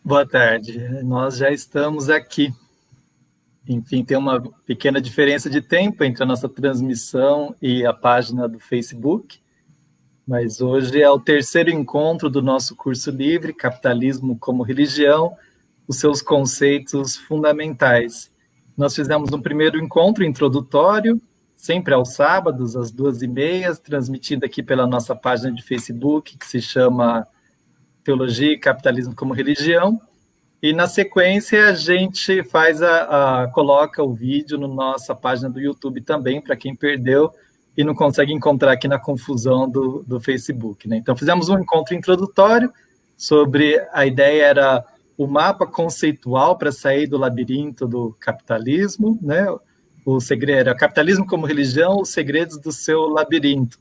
Boa tarde, nós já estamos aqui. Enfim, tem uma pequena diferença de tempo entre a nossa transmissão e a página do Facebook, mas hoje é o terceiro encontro do nosso curso livre, Capitalismo como Religião, os seus conceitos fundamentais. Nós fizemos um primeiro encontro introdutório, sempre aos sábados, às 14h30, transmitido aqui pela nossa página de Facebook, que se chama Teologia e Capitalismo como Religião, e na sequência a gente coloca o vídeo na nossa página do YouTube também, para quem perdeu e não consegue encontrar aqui na confusão do Facebook, né? Então fizemos um encontro introdutório sobre, a ideia era o mapa conceitual para sair do labirinto do capitalismo, né? O segredo era Capitalismo como Religião, os segredos do seu labirinto.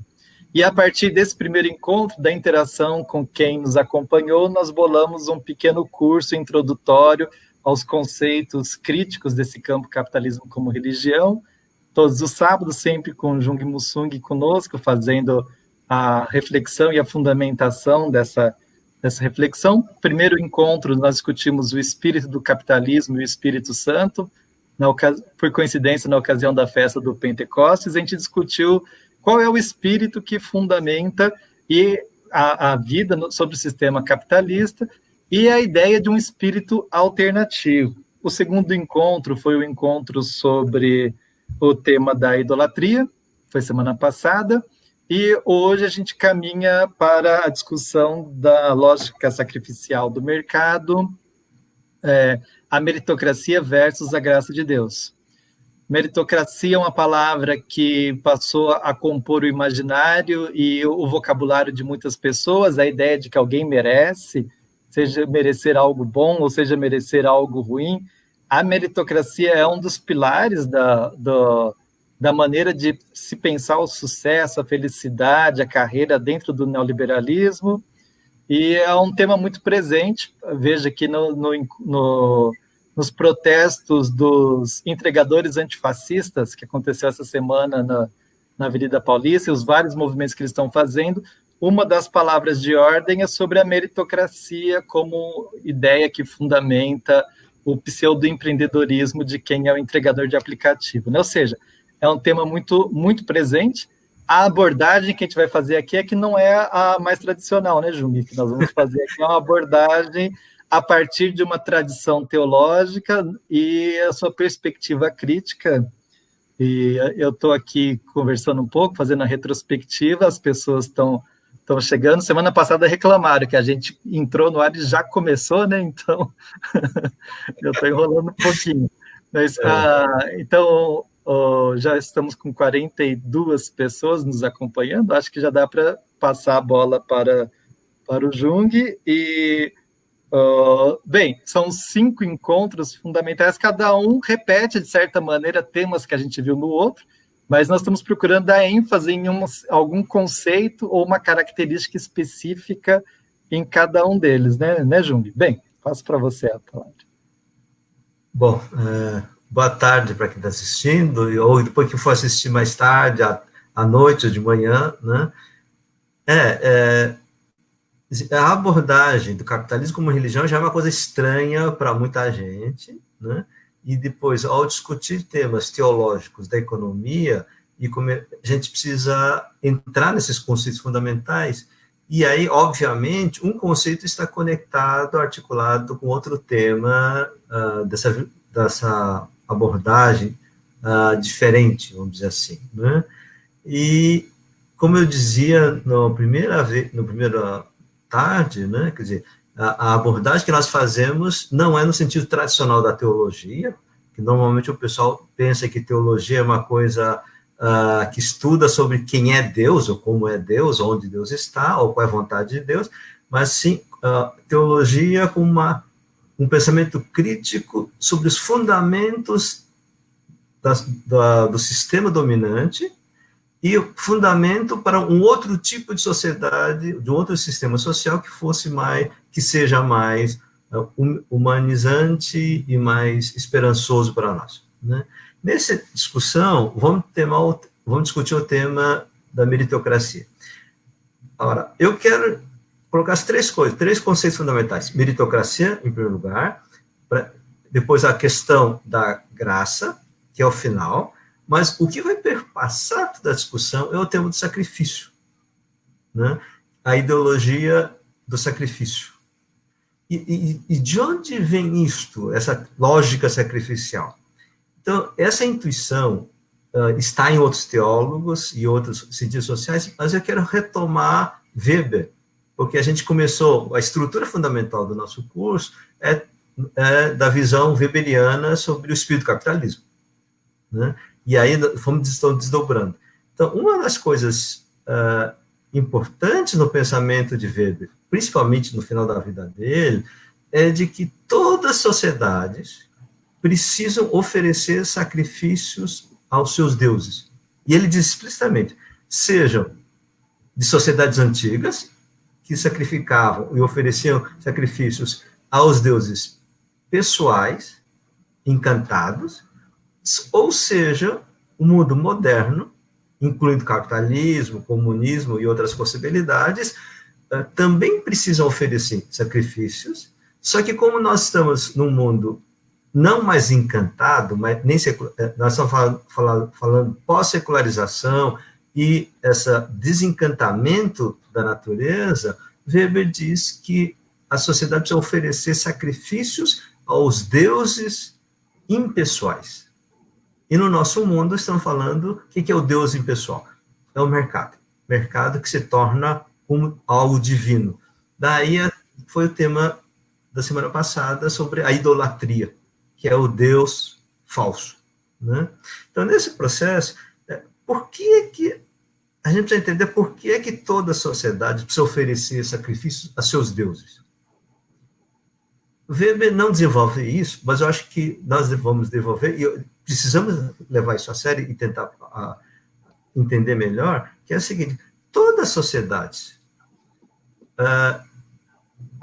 E a partir desse primeiro encontro, da interação com quem nos acompanhou, nós bolamos um pequeno curso introdutório aos conceitos críticos desse campo Capitalismo como Religião, todos os sábados, sempre com Jung Musung conosco, fazendo a reflexão e a fundamentação dessa reflexão. Primeiro encontro, nós discutimos o espírito do capitalismo e o Espírito Santo, por coincidência, na ocasião da festa do Pentecostes, a gente discutiu qual é o espírito que fundamenta a vida sobre o sistema capitalista e a ideia de um espírito alternativo. O segundo encontro foi o encontro sobre o tema da idolatria, foi semana passada, e hoje a gente caminha para a discussão da lógica sacrificial do mercado, a meritocracia versus a graça de Deus. Meritocracia é uma palavra que passou a compor o imaginário e o vocabulário de muitas pessoas, a ideia de que alguém merece, seja merecer algo bom ou seja merecer algo ruim. A meritocracia é um dos pilares da maneira de se pensar o sucesso, a felicidade, a carreira dentro do neoliberalismo, e é um tema muito presente. Veja que nos protestos dos entregadores antifascistas, que aconteceu essa semana na Avenida Paulista, e os vários movimentos que eles estão fazendo, uma das palavras de ordem é sobre a meritocracia como ideia que fundamenta o pseudo-empreendedorismo de quem é o entregador de aplicativo, né? Ou seja, é um tema muito, muito presente. A abordagem que a gente vai fazer aqui é que não é a mais tradicional, né, Jung? Que nós vamos fazer aqui é uma abordagem a partir de uma tradição teológica e a sua perspectiva crítica. E eu estou aqui conversando um pouco, fazendo a retrospectiva, as pessoas estão chegando. Semana passada reclamaram que a gente entrou no ar e já começou, né? Então, eu estou enrolando um pouquinho. Mas, então, já estamos com 42 pessoas nos acompanhando, acho que já dá para passar a bola para o Jung. E bem, são 5 encontros fundamentais, cada um repete, de certa maneira, temas que a gente viu no outro, mas nós estamos procurando dar ênfase em algum conceito ou uma característica específica em cada um deles, né, Jung? Bem, passo para você a palavra. Bom, boa tarde para quem está assistindo, ou depois que for assistir mais tarde, à noite ou de manhã, né? A abordagem do capitalismo como religião já é uma coisa estranha para muita gente, né? E depois, ao discutir temas teológicos da economia, e como a gente precisa entrar nesses conceitos fundamentais, e aí, obviamente, um conceito está conectado, articulado com outro tema dessa abordagem diferente, vamos dizer assim, né? E, como eu dizia no primeira tarde, né? Quer dizer, a abordagem que nós fazemos não é no sentido tradicional da teologia, que normalmente o pessoal pensa que teologia é uma coisa que estuda sobre quem é Deus, ou como é Deus, onde Deus está, ou qual é a vontade de Deus, mas sim teologia com um pensamento crítico sobre os fundamentos do sistema dominante, e o fundamento para um outro tipo de sociedade, de um outro sistema social que seja mais humanizante e mais esperançoso para nós, né? Nessa discussão, vamos ter vamos discutir o tema da meritocracia. Agora, eu quero colocar as três conceitos fundamentais. Meritocracia, em primeiro lugar, depois a questão da graça, que é o final, mas o que vai perpassar toda a discussão é o tema do sacrifício, né? A ideologia do sacrifício. E de onde vem isto, essa lógica sacrificial? Então, essa intuição está em outros teólogos e outros cientistas sociais, mas eu quero retomar Weber, porque a gente começou, a estrutura fundamental do nosso curso é da visão weberiana sobre o espírito do capitalismo, né? E aí fomos desdobrando. Então, uma das coisas importantes no pensamento de Weber, principalmente no final da vida dele, é de que todas as sociedades precisam oferecer sacrifícios aos seus deuses. E ele diz explicitamente, sejam de sociedades antigas, que sacrificavam e ofereciam sacrifícios aos deuses pessoais, encantados, ou seja, o mundo moderno, incluindo capitalismo, comunismo e outras possibilidades, também precisam oferecer sacrifícios, só que como nós estamos num mundo não mais encantado, mas nem nós estamos falando pós-secularização e esse desencantamento da natureza, Weber diz que a sociedade precisa oferecer sacrifícios aos deuses impessoais. E no nosso mundo estamos falando, o que é o Deus impessoal? É o mercado. Mercado que se torna como algo divino. Daí foi o tema da semana passada sobre a idolatria, que é o Deus falso, né? Então, nesse processo, por que a gente precisa entender por que toda a sociedade precisa oferecer sacrifícios a seus deuses? Weber não desenvolve isso, mas eu acho que nós vamos desenvolver, e precisamos levar isso a sério e tentar entender melhor, que é o seguinte, toda a sociedade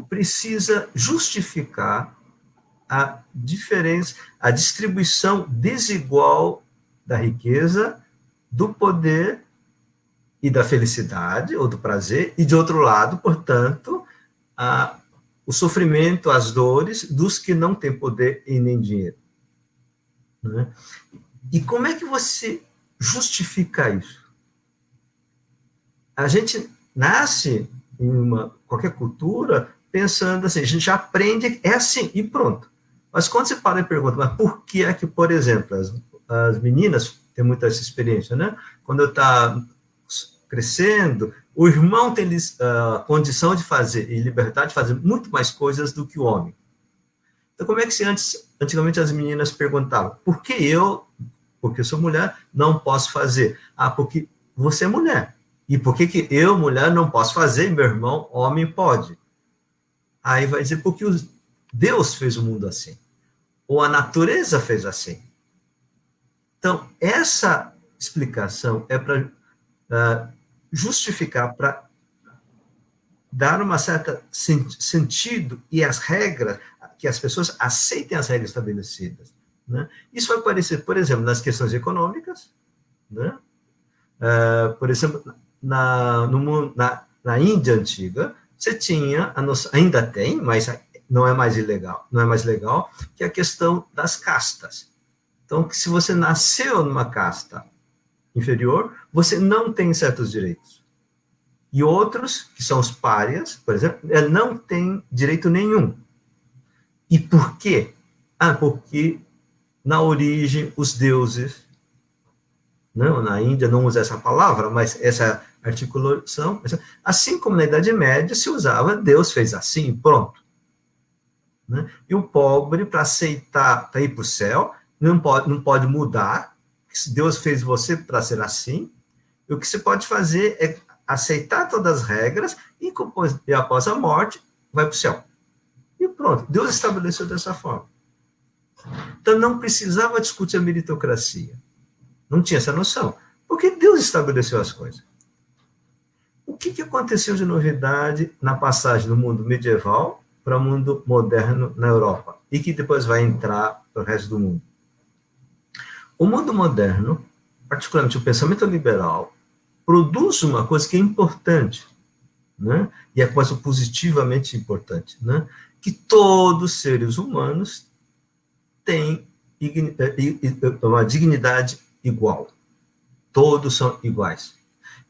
precisa justificar a diferença, a distribuição desigual da riqueza, do poder e da felicidade, ou do prazer, e de outro lado, portanto, o sofrimento, as dores dos que não têm poder e nem dinheiro, né? E como é que você justifica isso? A gente nasce em qualquer cultura pensando assim, a gente aprende, é assim, e pronto. Mas quando você para e pergunta, mas por que é que, por exemplo, as meninas têm muita essa experiência, né? Quando está crescendo, o irmão tem condição de fazer e liberdade de fazer muito mais coisas do que o homem. Então, como é que antigamente as meninas perguntavam, por que porque eu sou mulher, não posso fazer? Porque você é mulher. E por que eu, mulher, não posso fazer e meu irmão, homem, pode? Aí vai dizer, porque Deus fez o mundo assim. Ou a natureza fez assim. Então, essa explicação é para justificar, para dar uma certa sentido e as regras, que as pessoas aceitem as regras estabelecidas, né? Isso vai aparecer, por exemplo, nas questões econômicas, né? Por exemplo, na Índia antiga, você tinha, ainda tem, mas não é mais legal, que é a questão das castas. Então, se você nasceu numa casta inferior, você não tem certos direitos. E outros, que são os párias, por exemplo, não têm direito nenhum. E por quê? Porque na origem os deuses, não, na Índia não usa essa palavra, mas essa articulação, assim como na Idade Média se usava, Deus fez assim, pronto. Né? E o pobre, para aceitar, para ir para o céu, não pode mudar. Deus fez você para ser assim. E o que você pode fazer é aceitar todas as regras e após a morte, vai para o céu. E pronto, Deus estabeleceu dessa forma. Então, não precisava discutir a meritocracia. Não tinha essa noção. Porque Deus estabeleceu as coisas. O que aconteceu de novidade na passagem do mundo medieval para o mundo moderno na Europa? E que depois vai entrar para o resto do mundo. O mundo moderno, particularmente o pensamento liberal, produz uma coisa que é importante, né? E é coisa positivamente importante, né? Que todos os seres humanos têm uma dignidade igual. Todos são iguais.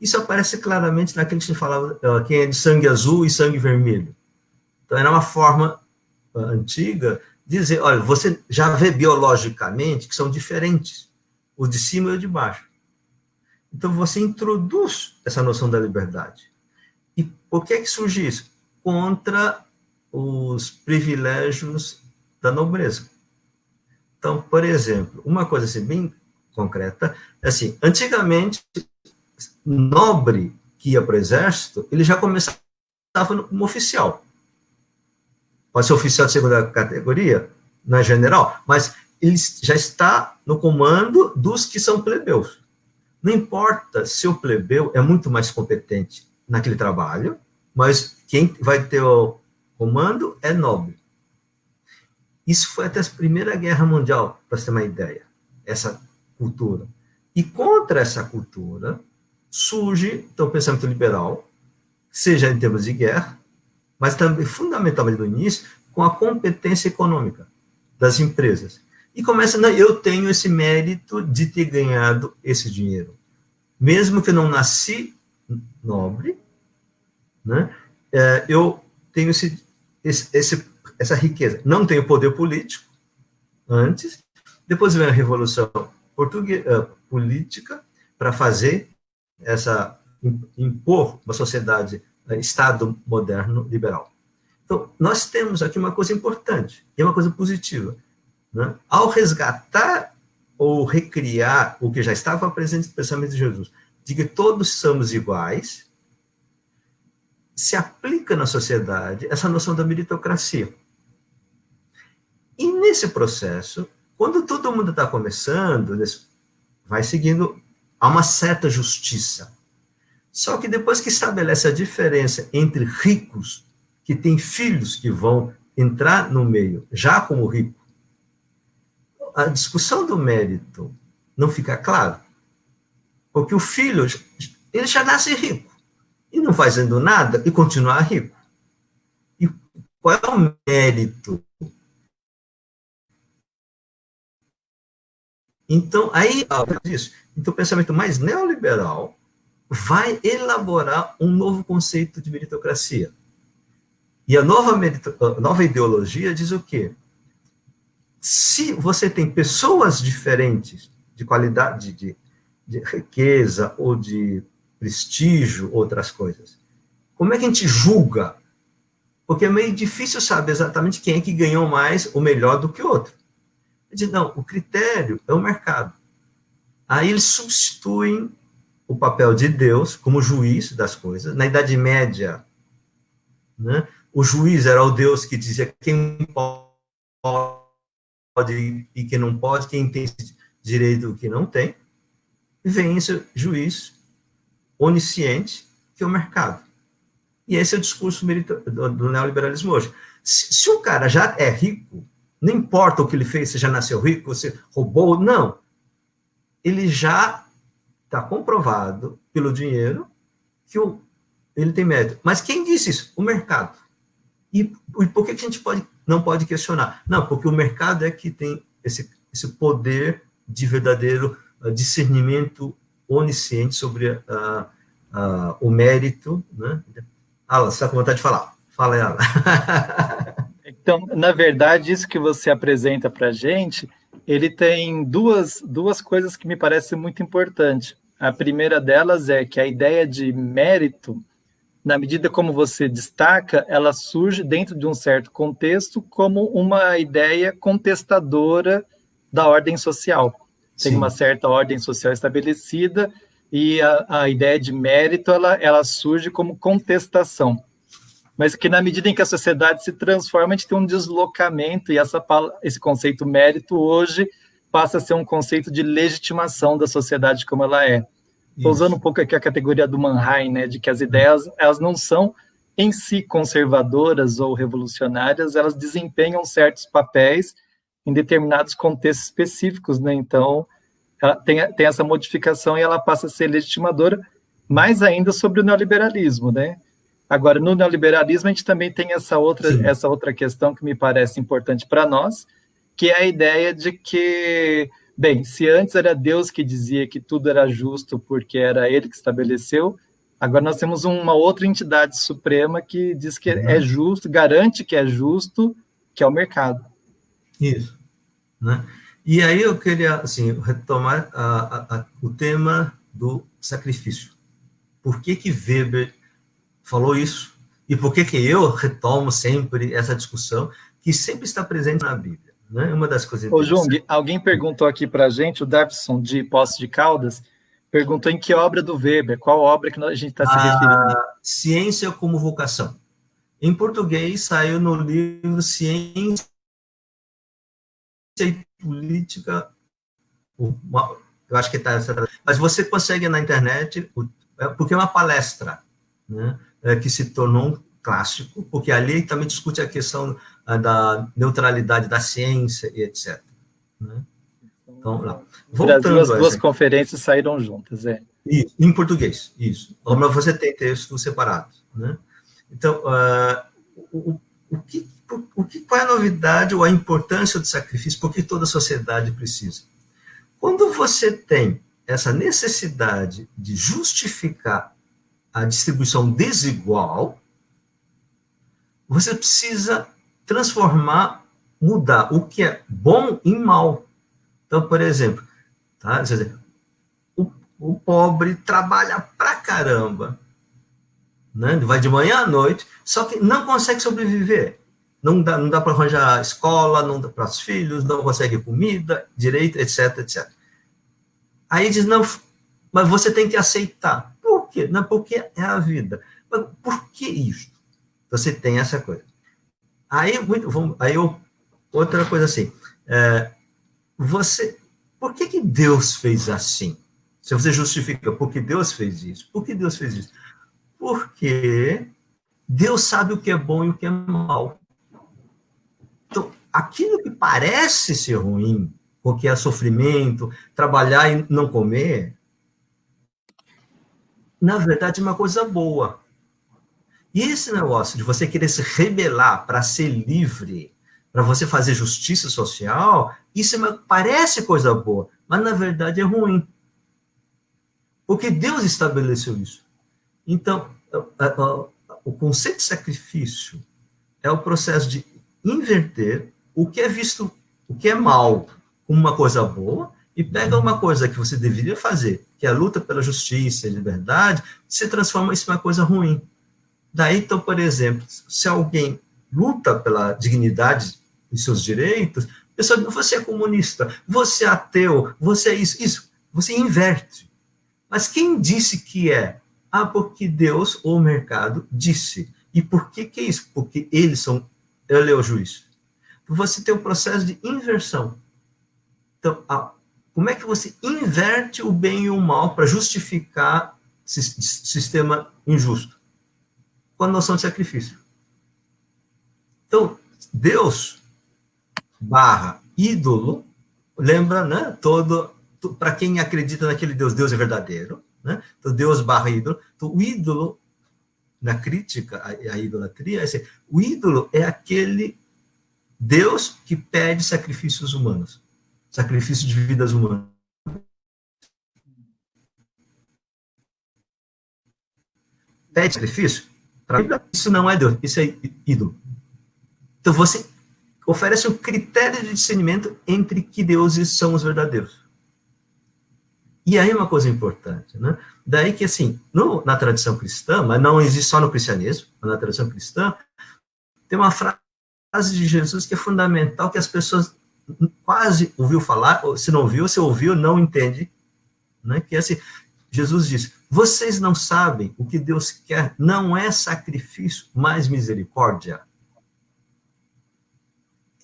Isso aparece claramente naquilo que a gente falava, quem é de sangue azul e sangue vermelho. Então, era uma forma antiga de dizer, olha, você já vê biologicamente que são diferentes, o de cima e o de baixo. Então, você introduz essa noção da liberdade. E por que surge isso? Contra os privilégios da nobreza. Então, por exemplo, uma coisa assim, bem concreta, é assim, antigamente, nobre que ia para o exército, ele já começava como oficial. Pode ser oficial de segunda categoria, não é general, mas ele já está no comando dos que são plebeus. Não importa se o plebeu é muito mais competente naquele trabalho, mas quem vai ter o comando é nobre. Isso foi até a Primeira Guerra Mundial, para você ter uma ideia, essa cultura. E contra essa cultura surge então, o pensamento liberal, seja em termos de guerra, mas também, fundamentalmente no início, com a competência econômica das empresas. E começa, não, eu tenho esse mérito de ter ganhado esse dinheiro. Mesmo que eu não nasci nobre, né, eu tenho essa riqueza. Não tenho poder político antes, depois vem a Revolução Política para fazer impor uma sociedade, Estado moderno liberal. Então, nós temos aqui uma coisa importante, e é uma coisa positiva. Né? Ao resgatar ou recriar o que já estava presente no pensamento de Jesus, de que todos somos iguais, se aplica na sociedade essa noção da meritocracia. E nesse processo, quando todo mundo está começando, vai seguindo a uma certa justiça. Só que depois que estabelece a diferença entre ricos, que têm filhos que vão entrar no meio, já como rico, a discussão do mérito não fica clara. Porque o filho, ele já nasce rico, e não fazendo nada, e continuar rico. E qual é o mérito? Então, aí, então, o pensamento mais neoliberal vai elaborar um novo conceito de meritocracia. E a nova ideologia diz o quê? Se você tem pessoas diferentes de qualidade, de riqueza ou de prestígio, outras coisas, como é que a gente julga? Porque é meio difícil saber exatamente quem é que ganhou mais ou melhor do que o outro. Ele diz, não, o critério é o mercado. Aí eles substituem o papel de Deus como juiz das coisas. Na Idade Média, né, o juiz era o Deus que dizia quem pode e quem não pode, quem tem direito e o que não tem. E vem esse juiz onisciente, que é o mercado. E esse é o discurso do neoliberalismo hoje. Se o cara já é rico, não importa o que ele fez, se já nasceu rico, se roubou, não. Ele já está comprovado pelo dinheiro que ele tem mérito. Mas quem disse isso? O mercado. E por que a gente não pode questionar? Não, porque o mercado é que tem esse poder de verdadeiro discernimento onisciente sobre o mérito. Né? Alan, você está com vontade de falar? Fala aí, Alan. Então, na verdade, isso que você apresenta para a gente, ele tem duas coisas que me parecem muito importantes. A primeira delas é que a ideia de mérito, na medida como você destaca, ela surge dentro de um certo contexto como uma ideia contestadora da ordem social. Tem Sim. Uma certa ordem social estabelecida e a ideia de mérito ela surge como contestação. Mas que na medida em que a sociedade se transforma, a gente tem um deslocamento e esse conceito mérito hoje passa a ser um conceito de legitimação da sociedade como ela é. Estou usando um pouco aqui a categoria do Mannheim, né, de que as ideias elas não são em si conservadoras ou revolucionárias, elas desempenham certos papéis em determinados contextos específicos, né? Então, ela tem essa modificação e ela passa a ser legitimadora, mais ainda sobre o neoliberalismo, né? Agora, no neoliberalismo, a gente também tem essa outra questão que me parece importante para nós, que é a ideia de que, bem, se antes era Deus que dizia que tudo era justo porque era ele que estabeleceu, agora nós temos uma outra entidade suprema que diz que é justo, garante que é justo, que é o mercado. Isso. Né? E aí eu queria assim, retomar o tema do sacrifício. Por que Weber falou isso? E por que eu retomo sempre essa discussão que sempre está presente na Bíblia? Né? Uma das coisas. Ô, Jung, alguém perguntou aqui para a gente, o Davison de Poços de Caldas, perguntou em que obra do Weber, qual obra que a gente está se referindo? Ciência como Vocação. Em português, saiu no livro Ciência e Política. Eu acho que está essa. Mas você consegue na internet, porque é uma palestra, né, que se tornou um clássico, porque ali também discute a questão da neutralidade da ciência e etc. Né? Então, lá. Voltando, as duas conferências saíram juntas, Isso, em português, isso. Mas você tem textos separados, né? Então, qual é a novidade ou a importância do sacrifício? Por que toda a sociedade precisa? Quando você tem essa necessidade de justificar a distribuição desigual, você precisa transformar, mudar o que é bom em mal. Então, por exemplo, tá? O pobre trabalha pra caramba, né? Vai de manhã à noite, só que não consegue sobreviver. Não dá para arranjar escola, não dá para os filhos, não consegue comida, direito, etc, etc. Aí diz, não, mas você tem que aceitar. Por quê? Não, porque é a vida. Mas por que isso? Você tem essa coisa. Outra coisa assim, por que Deus fez assim? Se você justifica, por que Deus fez isso? Por que Deus fez isso? Porque Deus sabe o que é bom e o que é mal. Então, aquilo que parece ser ruim, porque é sofrimento, trabalhar e não comer, na verdade é uma coisa boa. E esse negócio de você querer se rebelar para ser livre, para você fazer justiça social, isso parece coisa boa, mas na verdade é ruim. Porque Deus estabeleceu isso. Então, o conceito de sacrifício é o processo de inverter o que é visto, o que é mal, como uma coisa boa, e pega uma coisa que você deveria fazer, que é a luta pela justiça e liberdade, e se transforma isso em uma coisa ruim. Daí, então, por exemplo, se alguém luta pela dignidade e seus direitos, a pessoa diz, você é comunista, você é ateu, você é isso, você inverte. Mas quem disse que é? Porque Deus ou o mercado disse. E por que é isso? Porque ele é o juiz. Você tem um processo de inversão. Então, como é que você inverte o bem e o mal para justificar sistema injusto? Com a noção de sacrifício. Então, Deus / ídolo, lembra, né? Para quem acredita naquele Deus é verdadeiro, né? Então, Deus / ídolo. Então, o ídolo, na crítica à idolatria, o ídolo é aquele Deus que pede sacrifícios humanos, sacrifício de vidas humanas. Pede sacrifício? Isso não é Deus, isso é ídolo. Então você oferece um critério de discernimento entre que deuses são os verdadeiros. E aí uma coisa importante, né? Daí que, assim, na tradição cristã, mas não existe só no cristianismo, mas na tradição cristã, tem uma frase de Jesus que é fundamental, que as pessoas quase ouviu falar, ou se não ouviu, se ouviu, não entende, né? Que é assim, Jesus diz, vocês não sabem o que Deus quer, não é sacrifício, mas misericórdia.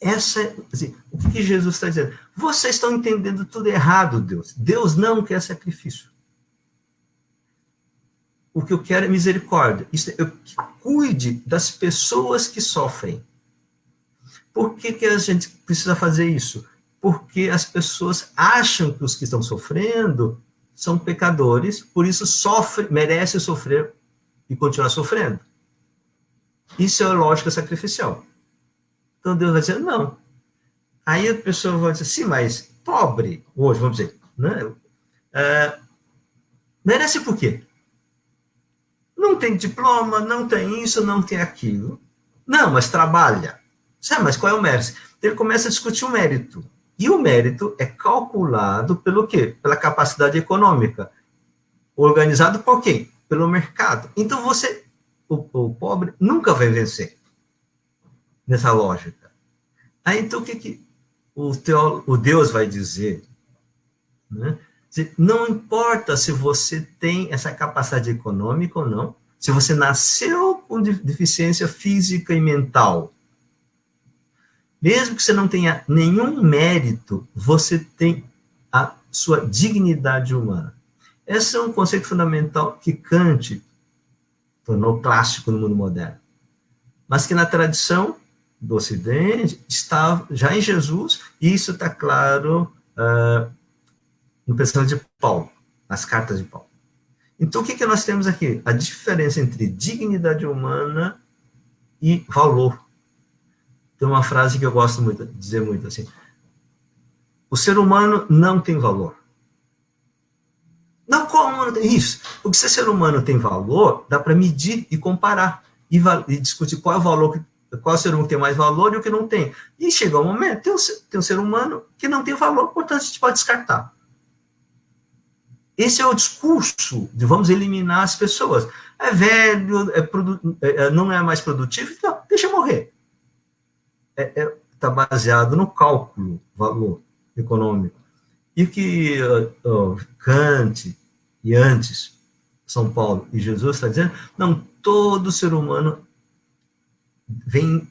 Assim, o que Jesus está dizendo? Vocês estão entendendo tudo errado, Deus. Deus não quer sacrifício. O que eu quero é misericórdia. Eu cuide das pessoas que sofrem. Por que a gente precisa fazer isso? porque as pessoas acham que os que estão sofrendo são pecadores, por isso merecem sofrer e continuar sofrendo. Isso é a lógica sacrificial. Então Deus vai dizer, não. Aí a pessoa vai dizer, sim, mas pobre, hoje, vamos dizer, né? Merece por quê? Não tem diploma, não tem isso, não tem aquilo. Não, mas trabalha. Sabe, mas qual é o mérito? Ele começa a discutir o mérito. E o mérito é calculado pelo quê? Pela capacidade econômica. Organizado por quem? Pelo mercado. Então o pobre nunca vai vencer nessa lógica. Aí então o que o Deus vai dizer? Né? Não importa se você tem essa capacidade econômica ou não, se você nasceu com deficiência física e mental, mesmo que você não tenha nenhum mérito, você tem a sua dignidade humana. Esse é um conceito fundamental que Kant tornou clássico no mundo moderno, mas que na tradição do Ocidente está já em Jesus, e isso está claro no pensamento de Paulo, nas cartas de Paulo. Então, o que nós temos aqui? A diferença entre dignidade humana e valor. Tem uma frase que eu gosto muito de dizer muito assim: o ser humano não tem valor. Não, como não tem isso? Porque se o ser humano tem valor, dá para medir e comparar e discutir qual é o valor, qual é o ser humano que tem mais valor e o que não tem. E chega um momento, tem um ser humano que não tem valor, portanto a gente pode descartar. Esse é o discurso de vamos eliminar as pessoas. É velho, não é mais produtivo, então deixa morrer. Está baseado no cálculo, valor econômico. E que Kant e antes, São Paulo e Jesus está dizendo, não, todo ser humano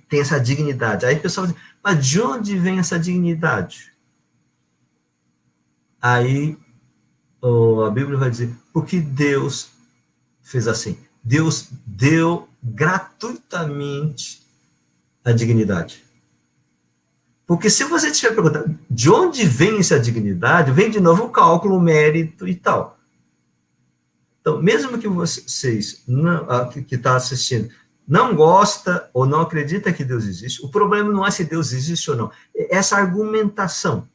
tem essa dignidade. Aí o pessoal diz, mas de onde vem essa dignidade? Aí a Bíblia vai dizer, porque Deus fez assim. Deus deu gratuitamente a dignidade. Porque se você estiver perguntando de onde vem essa dignidade, vem de novo o cálculo, o mérito e tal. Então, mesmo que vocês, que está assistindo, não gosta ou não acredita que Deus existe, o problema não é se Deus existe ou não. Essa argumentação,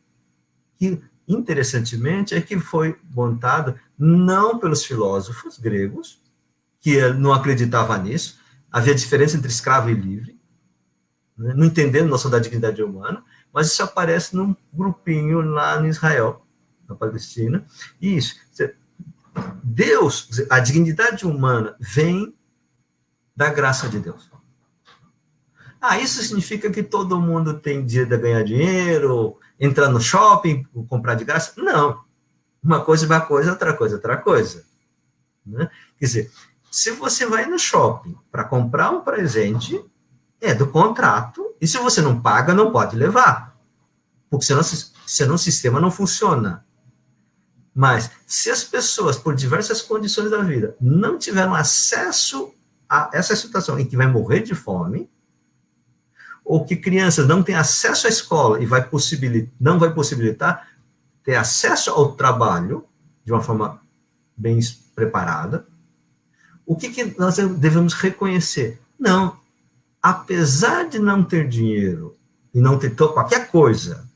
que, interessantemente, é que foi montada não pelos filósofos gregos, que não acreditavam nisso, havia diferença entre escravo e livre, né, não entendendo a noção da dignidade humana, mas isso aparece num grupinho lá em Israel, na Palestina, e isso. Deus, a dignidade humana vem da graça de Deus. Isso significa que todo mundo tem direito a ganhar dinheiro, entrar no shopping, comprar de graça? Não. Uma coisa é uma coisa, outra coisa é outra coisa. Né? Quer dizer, se você vai no shopping para comprar um presente, é do contrato, e se você não paga, não pode levar. Porque senão o sistema não funciona. Mas, se as pessoas, por diversas condições da vida, não tiveram acesso a essa situação em que vai morrer de fome, ou que crianças não têm acesso à escola e não vai possibilitar ter acesso ao trabalho de uma forma bem preparada, o que nós devemos reconhecer? Não, apesar de não ter dinheiro e não ter qualquer coisa,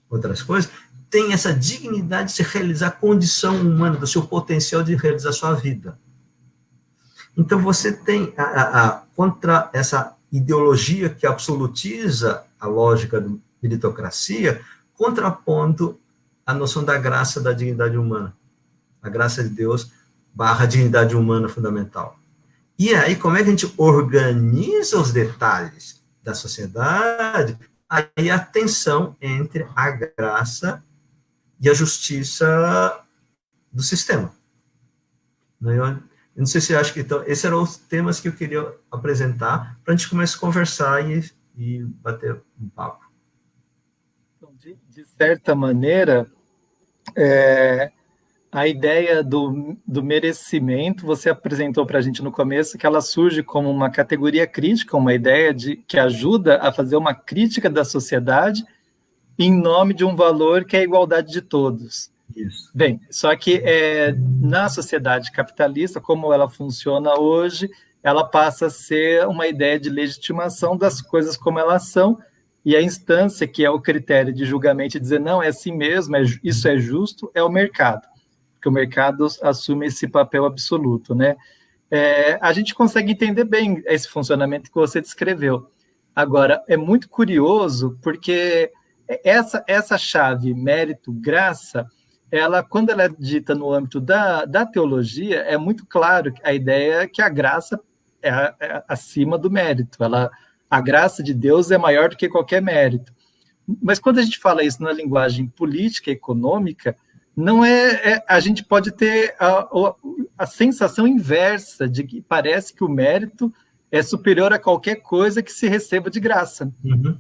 outras coisas, tem essa dignidade de se realizar a condição humana, do seu potencial de realizar a sua vida. Então, você tem, contra essa ideologia que absolutiza a lógica da meritocracia, contrapondo a noção da graça, da dignidade humana. A graça de Deus / dignidade humana fundamental. E aí, como é que a gente organiza os detalhes da sociedade? Aí a tensão entre a graça e a justiça do sistema. Eu não sei se você acha que... Então, esses eram os temas que eu queria apresentar para a gente começar a conversar e bater um papo. De certa maneira, a ideia do merecimento, você apresentou para a gente no começo, que ela surge como uma categoria crítica, uma ideia que ajuda a fazer uma crítica da sociedade, em nome de um valor que é a igualdade de todos. Isso. Bem, só que na sociedade capitalista, como ela funciona hoje, ela passa a ser uma ideia de legitimação das coisas como elas são, e a instância que é o critério de julgamento e dizer não, é assim mesmo, isso é justo, é o mercado, porque o mercado assume esse papel absoluto, né? A gente consegue entender bem esse funcionamento que você descreveu. Agora, é muito curioso, porque essa chave mérito-graça, quando ela é dita no âmbito da teologia, é muito claro a ideia que a graça é acima do mérito. A graça de Deus é maior do que qualquer mérito. Mas quando a gente fala isso na linguagem política e econômica, não a gente pode ter a sensação inversa de que parece que o mérito é superior a qualquer coisa que se receba de graça. Uhum.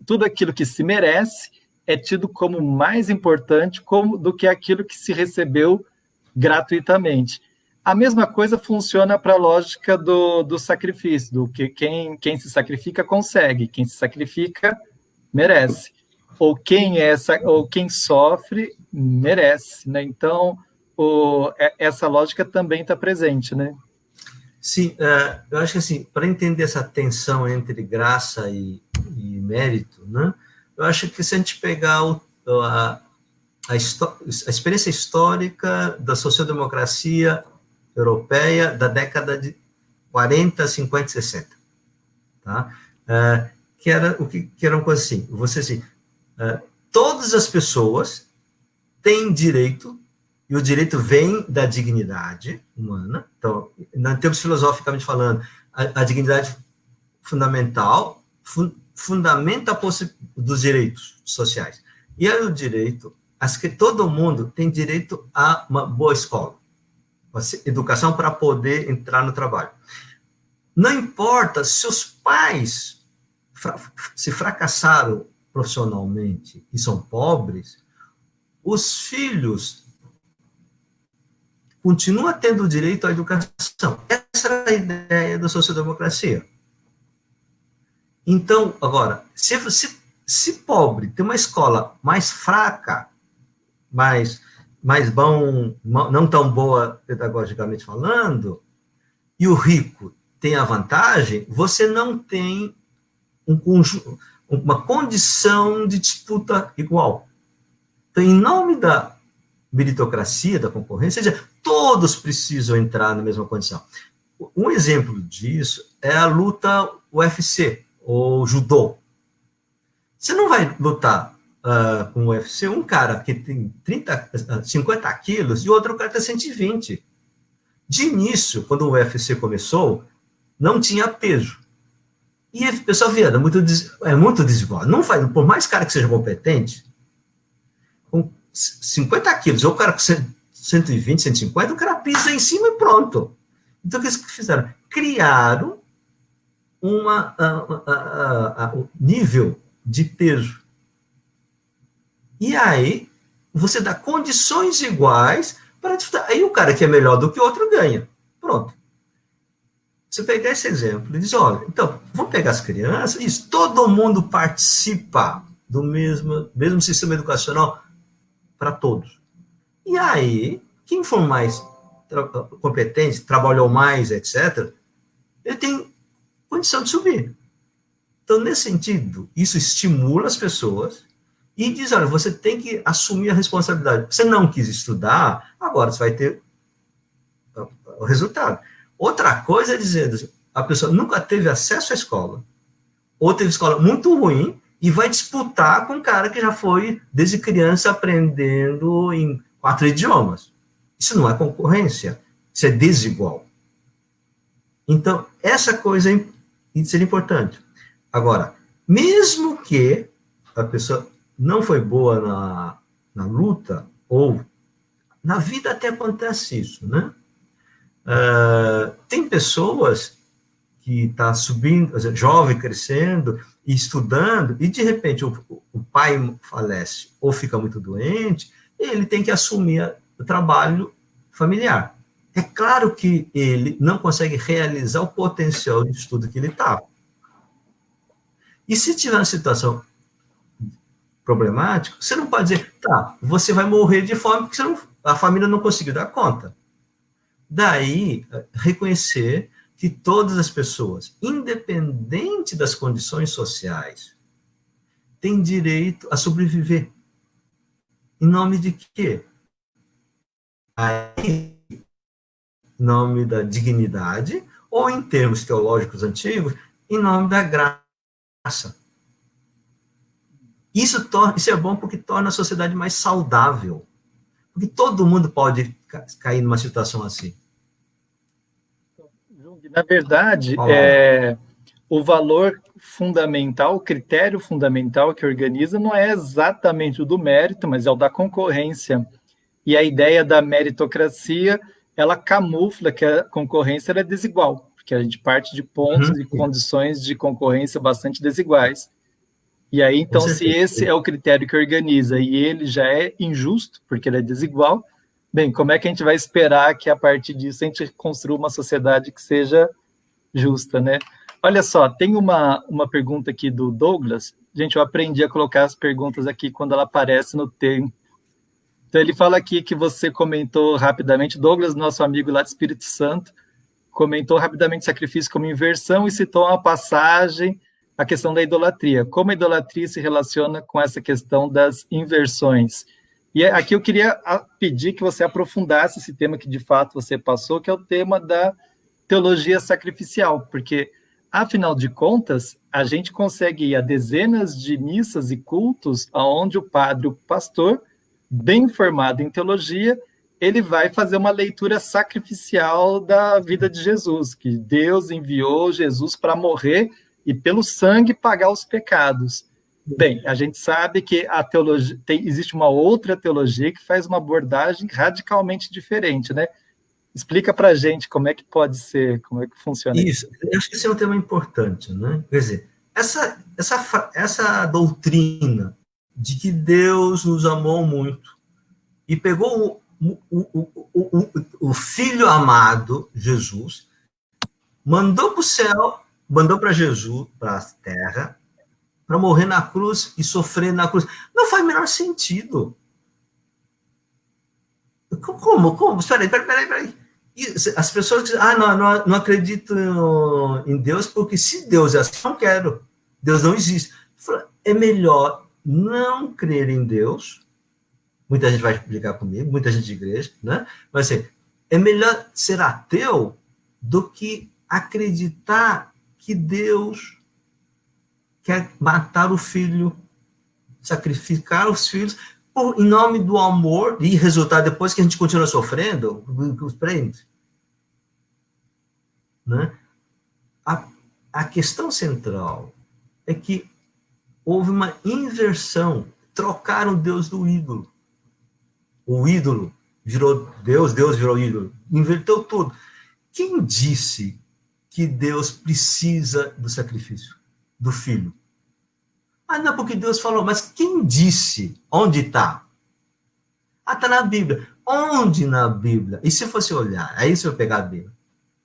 Tudo aquilo que se merece é tido como mais importante do que aquilo que se recebeu gratuitamente. A mesma coisa funciona para a lógica do sacrifício, do que quem se sacrifica consegue, quem se sacrifica merece, ou quem sofre merece, né? Então, essa lógica também está presente, né? Sim, eu acho que assim, para entender essa tensão entre graça e mérito, né? Eu acho que se a gente pegar a experiência histórica da social-democracia europeia da década de 40, 50 e 60, tá? Que era uma coisa assim, todas as pessoas têm direito, e o direito vem da dignidade humana. Então, em termos filosoficamente falando, a dignidade fundamental fundamenta dos direitos sociais. E aí o direito, todo mundo tem direito a uma boa escola, educação para poder entrar no trabalho. Não importa se os pais se fracassaram profissionalmente e são pobres, os filhos continuam tendo direito à educação. Essa é a ideia da social-democracia. Então, agora, se pobre tem uma escola mais fraca, mais não tão boa pedagogicamente falando, e o rico tem a vantagem, você não tem uma condição de disputa igual. Então, em nome da meritocracia, da concorrência, todos precisam entrar na mesma condição. Um exemplo disso é a luta UFC, ou judô. Você não vai lutar com o UFC um cara que tem 50 quilos e o outro cara tem 120. De início, quando o UFC começou, não tinha peso. E o pessoal via, é muito desigual. Não faz, por mais cara que seja competente, com 50 quilos, ou o cara com 120, 150, o cara pisa em cima e pronto. Então, o que eles fizeram? Criaram um nível de peso. E aí, você dá condições iguais para disputar. Aí o cara que é melhor do que o outro ganha. Pronto. Você pegar esse exemplo e diz, olha, então, vamos pegar as crianças, isso, todo mundo participa do mesmo sistema educacional para todos. E aí, quem for mais competente, trabalhou mais, etc., ele tem condição de subir. Então, nesse sentido, isso estimula as pessoas e diz, olha, você tem que assumir a responsabilidade. Você não quis estudar, agora você vai ter o resultado. Outra coisa é dizer, a pessoa nunca teve acesso à escola, ou teve escola muito ruim, e vai disputar com um cara que já foi, desde criança, aprendendo em 4 idiomas. Isso não é concorrência, isso é desigual. Então, essa coisa seria importante. Agora, mesmo que a pessoa não foi boa na luta, ou na vida até acontece isso, né? Tem pessoas que estão subindo, jovem, crescendo, e estudando, e de repente o pai falece ou fica muito doente, ele tem que assumir o trabalho familiar. É claro que ele não consegue realizar o potencial de estudo que ele estava. E se tiver uma situação problemático, você não pode dizer, tá, você vai morrer de fome porque a família não conseguiu dar conta. Daí, reconhecer que todas as pessoas, independente das condições sociais, têm direito a sobreviver. Em nome de quê? Aí, em nome da dignidade, ou em termos teológicos antigos, em nome da graça. Isso é bom porque torna a sociedade mais saudável. Porque todo mundo pode cair numa situação assim. Na verdade, o valor fundamental, o critério fundamental que organiza não é exatamente o do mérito, mas é o da concorrência. E a ideia da meritocracia, ela camufla que a concorrência é desigual, porque a gente parte de pontos e condições de concorrência bastante desiguais. E aí, então, se esse é o critério que organiza e ele já é injusto, porque ele é desigual, bem, como é que a gente vai esperar que a partir disso a gente construa uma sociedade que seja justa, né? Olha só, tem uma pergunta aqui do Douglas. Gente, eu aprendi a colocar as perguntas aqui quando ela aparece no tempo. Então, ele fala aqui que você comentou rapidamente, Douglas, nosso amigo lá do Espírito Santo, comentou rapidamente sacrifício como inversão e citou uma passagem, a questão da idolatria. Como a idolatria se relaciona com essa questão das inversões? E aqui eu queria pedir que você aprofundasse esse tema que de fato você passou, que é o tema da teologia sacrificial, porque, afinal de contas, a gente consegue ir a dezenas de missas e cultos onde o padre, o pastor, bem informado em teologia, ele vai fazer uma leitura sacrificial da vida de Jesus, que Deus enviou Jesus para morrer e pelo sangue pagar os pecados. Bem, a gente sabe que a teologia existe uma outra teologia que faz uma abordagem radicalmente diferente, né? Explica para a gente como é que pode ser, como é que funciona isso. Eu acho que esse é um tema importante, né? Quer dizer, essa doutrina de que Deus nos amou muito e pegou o Filho amado, Jesus, mandou para o céu, mandou para Jesus, para a terra, para morrer na cruz e sofrer na cruz. Não faz o menor sentido. Como? Espera aí. As pessoas dizem, não acredito em Deus, porque se Deus é assim, não quero. Deus não existe. É melhor não crer em Deus. Muita gente vai explicar comigo, muita gente de igreja, né? Mas assim, é melhor ser ateu do que acreditar que Deus quer matar o filho, sacrificar os filhos em nome do amor e resultar depois que a gente continua sofrendo os prêmios. Né? A questão central é que houve uma inversão, trocaram Deus do ídolo. O ídolo virou Deus, Deus virou ídolo. Inverteu tudo. Quem disse que Deus precisa do sacrifício do filho? Não, porque Deus falou, mas quem disse? Onde está? Está na Bíblia. Onde na Bíblia? E se fosse olhar, aí se eu pegar a Bíblia,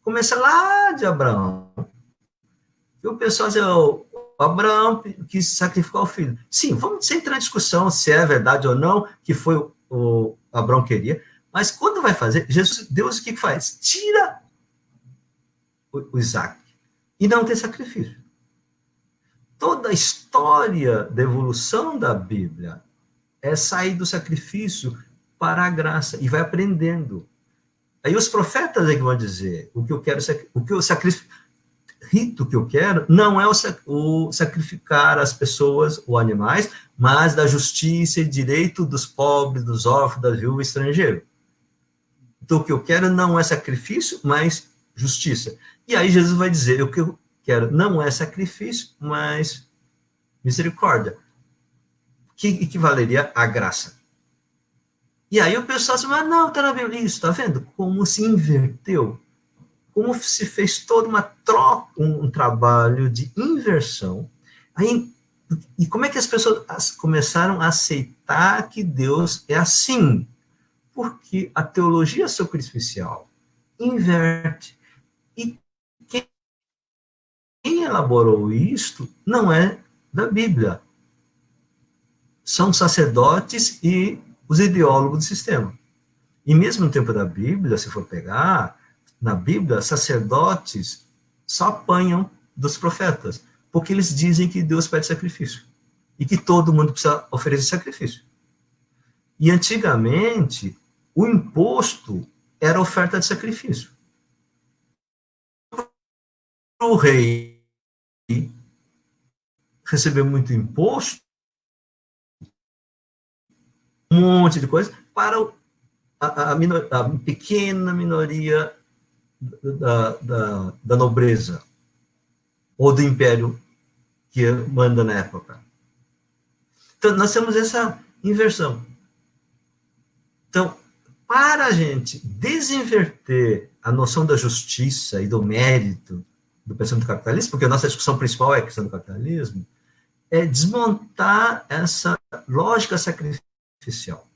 começa lá de Abraão. E o pessoal diz, Abraão quis sacrificar o filho. Sim, vamos sem entrar em discussão se é verdade ou não, que foi o Abraão queria, mas quando vai fazer, Deus o que faz? Tira o Isaac e não tem sacrifício. Toda a história da evolução da Bíblia é sair do sacrifício para a graça e vai aprendendo. Aí os profetas é que vão dizer o que eu quero, rito que eu quero não é o sacrificar as pessoas ou animais, mas da justiça e direito dos pobres, dos órfãos, da viúva e estrangeiro. Então o que eu quero não é sacrifício, mas justiça. E aí Jesus vai dizer o que eu quero não é sacrifício, mas misericórdia, que equivaleria à graça. E aí o pessoal diz, mas não, está na Bíblia. Isso, está vendo? Como se inverteu. Como se fez toda uma troca, um trabalho de inversão. Aí, e como é que as pessoas começaram a aceitar que Deus é assim? Porque a teologia sacrificial inverte. E quem elaborou isto não é da Bíblia. são sacerdotes e os ideólogos do sistema. E mesmo no tempo da Bíblia, se for pegar, na Bíblia, sacerdotes só apanham dos profetas, porque eles dizem que Deus pede sacrifício, e que todo mundo precisa oferecer sacrifício. E antigamente, o imposto era oferta de sacrifício. O rei recebeu muito imposto, um monte de coisa, para a pequena minoria da nobreza, ou do império que manda na época. Então, nós temos essa inversão. Então, para a gente desinverter a noção da justiça e do mérito do pensamento capitalismo, porque a nossa discussão principal é a questão do capitalismo, é desmontar essa lógica sacrificial.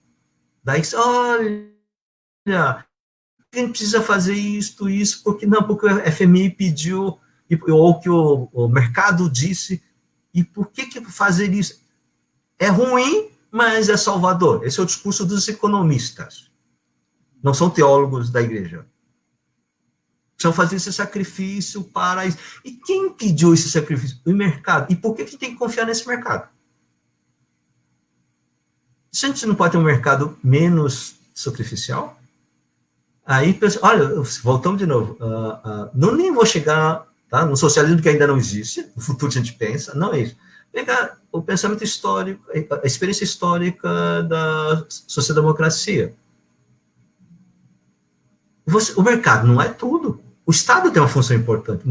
Daí, olha, a gente precisa fazer isso, porque não, porque o FMI pediu, ou que o mercado disse, e por que fazer isso? É ruim, mas é salvador. Esse é o discurso dos economistas. Não são teólogos da igreja. Precisam fazer esse sacrifício para isso. E quem pediu esse sacrifício? O mercado. E por que tem que confiar nesse mercado? Se a gente não pode ter um mercado menos sacrificial, aí, olha, voltamos de novo. Nem vou chegar, tá, no socialismo que ainda não existe, no futuro a gente pensa, não é isso. Pegar o pensamento histórico, a experiência histórica da social-democracia. O mercado não é tudo. O Estado tem uma função importante.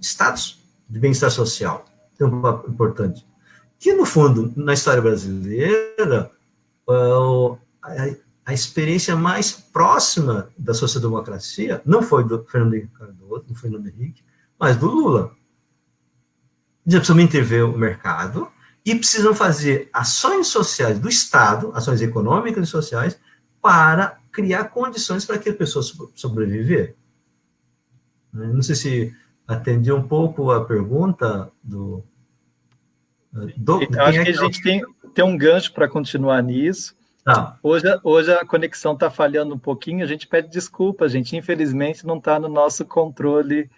Estados de bem-estar social tem um papel importante. Que, no fundo, na história brasileira, a experiência mais próxima da social-democracia não foi do Fernando Henrique Cardoso, não foi do Fernando Henrique, mas do Lula. Eles precisam intervir o mercado e precisam fazer ações sociais do Estado, ações econômicas e sociais, para criar condições para que a pessoa sobreviver. Não sei se atendi um pouco a pergunta do... Acho que a gente tem um gancho para continuar nisso. Tá. Hoje a conexão está falhando um pouquinho, a gente pede desculpa, gente. Infelizmente não está no nosso controle.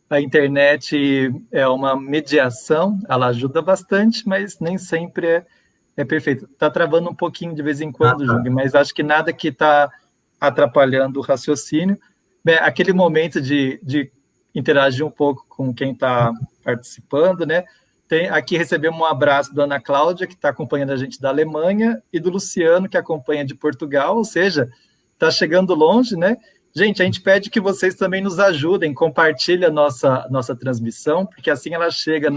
A internet é uma mediação, ela ajuda bastante, mas nem sempre é perfeito. Está travando um pouquinho de vez em quando, Jung, mas acho que nada que está atrapalhando o raciocínio. Aquele momento de interagir um pouco com quem está participando, né? Aqui recebemos um abraço da Ana Cláudia, que está acompanhando a gente da Alemanha, e do Luciano, que acompanha de Portugal, ou seja, está chegando longe, né? Gente, a gente pede que vocês também nos ajudem, compartilhem a nossa transmissão, porque assim ela chega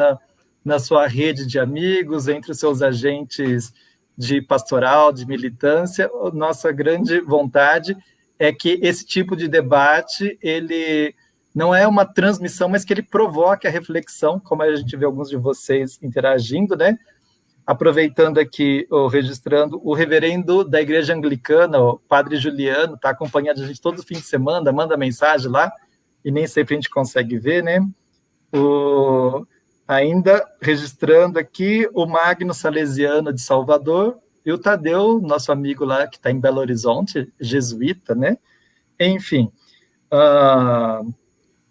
na sua rede de amigos, entre os seus agentes de pastoral, de militância. Nossa grande vontade é que esse tipo de debate, ele não é uma transmissão, mas que ele provoque a reflexão, como a gente vê alguns de vocês interagindo, né? Aproveitando aqui, registrando, o reverendo da Igreja Anglicana, o Padre Juliano, está acompanhando a gente todo fim de semana, manda mensagem lá, e nem sempre a gente consegue ver, né? Ainda registrando aqui, o Magno Salesiano de Salvador, e o Tadeu, nosso amigo lá, que está em Belo Horizonte, jesuíta, né? Enfim,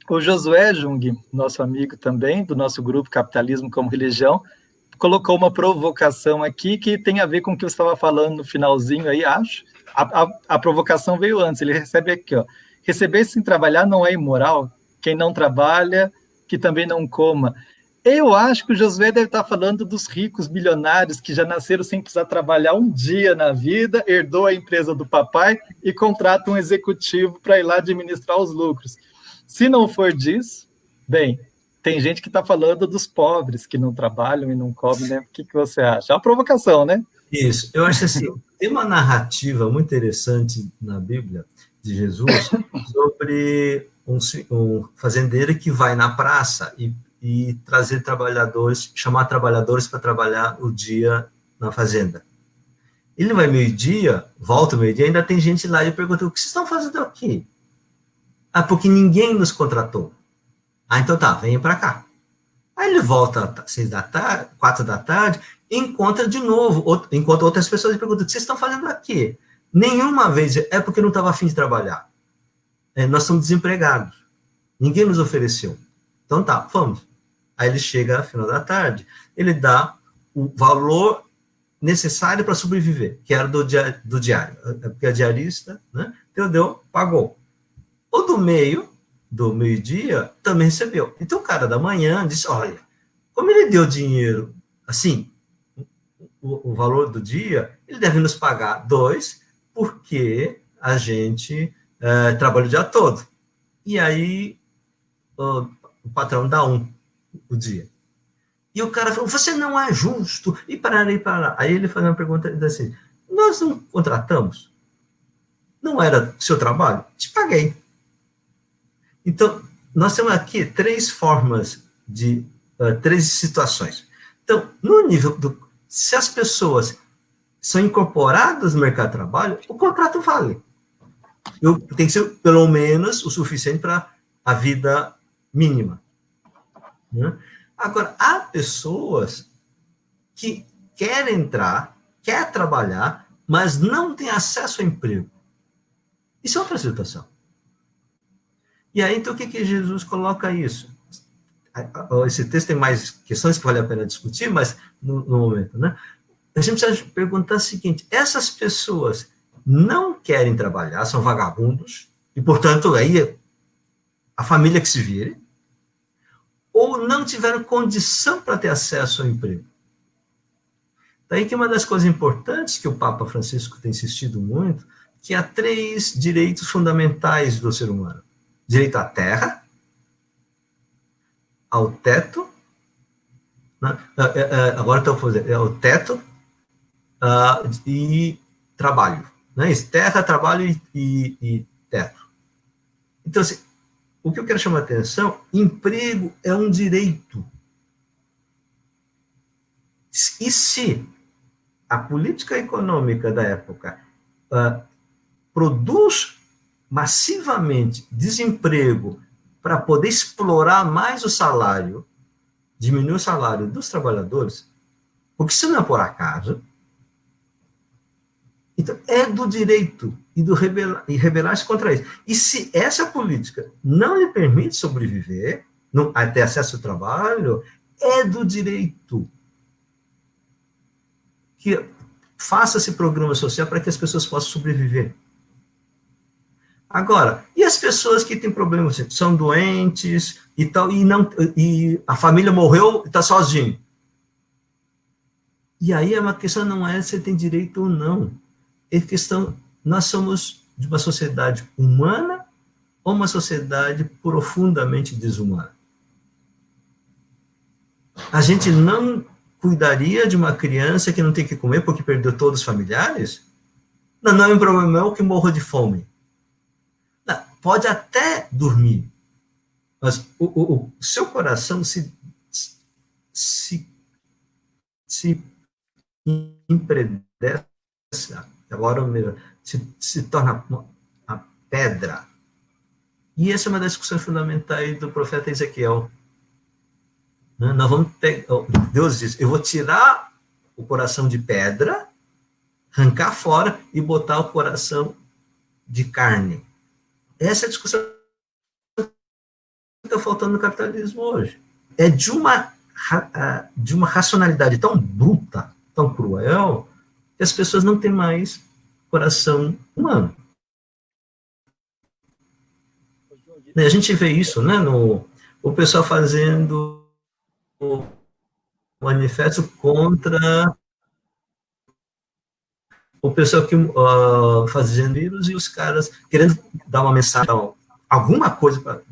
o Josué Jung, nosso amigo também, do nosso grupo Capitalismo como Religião, colocou uma provocação aqui que tem a ver com o que eu estava falando no finalzinho aí, acho. A provocação veio antes, ele recebe aqui, ó. Receber sem trabalhar não é imoral? Quem não trabalha, que também não coma. Eu acho que o Josué deve estar falando dos ricos bilionários que já nasceram sem precisar trabalhar um dia na vida, herdou a empresa do papai e contrata um executivo para ir lá administrar os lucros. Se não for disso, bem, tem gente que está falando dos pobres que não trabalham e não comem, né? O que você acha? É uma provocação, né? Isso. Eu acho assim, tem uma narrativa muito interessante na Bíblia de Jesus sobre um fazendeiro que vai na praça e trazer trabalhadores, chamar trabalhadores para trabalhar o dia na fazenda. Ele vai meio-dia, volta meio-dia, ainda tem gente lá e pergunta: o que vocês estão fazendo aqui? Porque ninguém nos contratou. Então tá, venha para cá. Aí ele volta às 6 da tarde, 4 da tarde, encontra de novo, encontra outras pessoas e pergunta: o que vocês estão fazendo aqui? Nenhuma vez, é porque não estava afim de trabalhar. Nós estamos desempregados. Ninguém nos ofereceu. Então tá, vamos. Aí ele chega no final da tarde, ele dá o valor necessário para sobreviver, que era do diário. Porque a diarista, né, pagou. O do meio-dia, também recebeu. Então o cara da manhã disse: olha, como ele deu dinheiro, assim, o valor do dia, ele deve nos pagar 2, porque a gente trabalha o dia todo. E aí o patrão dá 1 o dia. E o cara falou: você não é justo, e parar. Aí ele faz uma pergunta, ele diz assim: nós não contratamos? Não era seu trabalho? Te paguei. Então, nós temos aqui 3 formas de 3 situações. Então, no nível se as pessoas são incorporadas no mercado de trabalho, o contrato vale. Tem que ser pelo menos o suficiente para a vida mínima. Né? Agora, há pessoas que querem entrar, querem trabalhar, mas não têm acesso ao emprego. Isso é outra situação. E aí, então, o que Jesus coloca isso? Esse texto tem mais questões que vale a pena discutir, mas no momento, né? A gente precisa perguntar o seguinte: essas pessoas não querem trabalhar, são vagabundos, e, portanto, aí a família que se vire, ou não tiveram condição para ter acesso ao emprego? Daí que uma das coisas importantes que o Papa Francisco tem insistido muito, que há 3 direitos fundamentais do ser humano: direito à terra, ao teto, né? Agora estou fazendo ao teto e trabalho, né? Terra, trabalho e teto. Então, assim, o que eu quero chamar a atenção: emprego é um direito. E se a política econômica da época produz massivamente desemprego para poder explorar mais o salário, diminuir o salário dos trabalhadores, porque se não é por acaso, então é do direito e rebelar-se contra isso. E se essa política não lhe permite sobreviver, a ter acesso ao trabalho, é do direito que faça-se programa social para que as pessoas possam sobreviver. Agora, e as pessoas que têm problemas, são doentes e tal, e a família morreu e está sozinho? E aí uma questão não é se tem direito ou não. É questão, nós somos de uma sociedade humana ou uma sociedade profundamente desumana? A gente não cuidaria de uma criança que não tem que comer porque perdeu todos os familiares? Não é um problema meu que morra de fome. Não, pode até dormir, mas o seu coração se empredece, agora se torna a pedra. E essa é uma das discussões fundamentais do profeta Ezequiel. Nós vamos Deus diz: eu vou tirar o coração de pedra, arrancar fora e botar o coração de carne. Essa é a discussão que está faltando no capitalismo hoje. É de uma racionalidade tão bruta, tão cruel, que as pessoas não têm mais coração humano. A gente vê isso, né, o pessoal fazendo o manifesto contra o pessoal que fazendo vírus e os caras querendo dar uma mensagem, alguma coisa para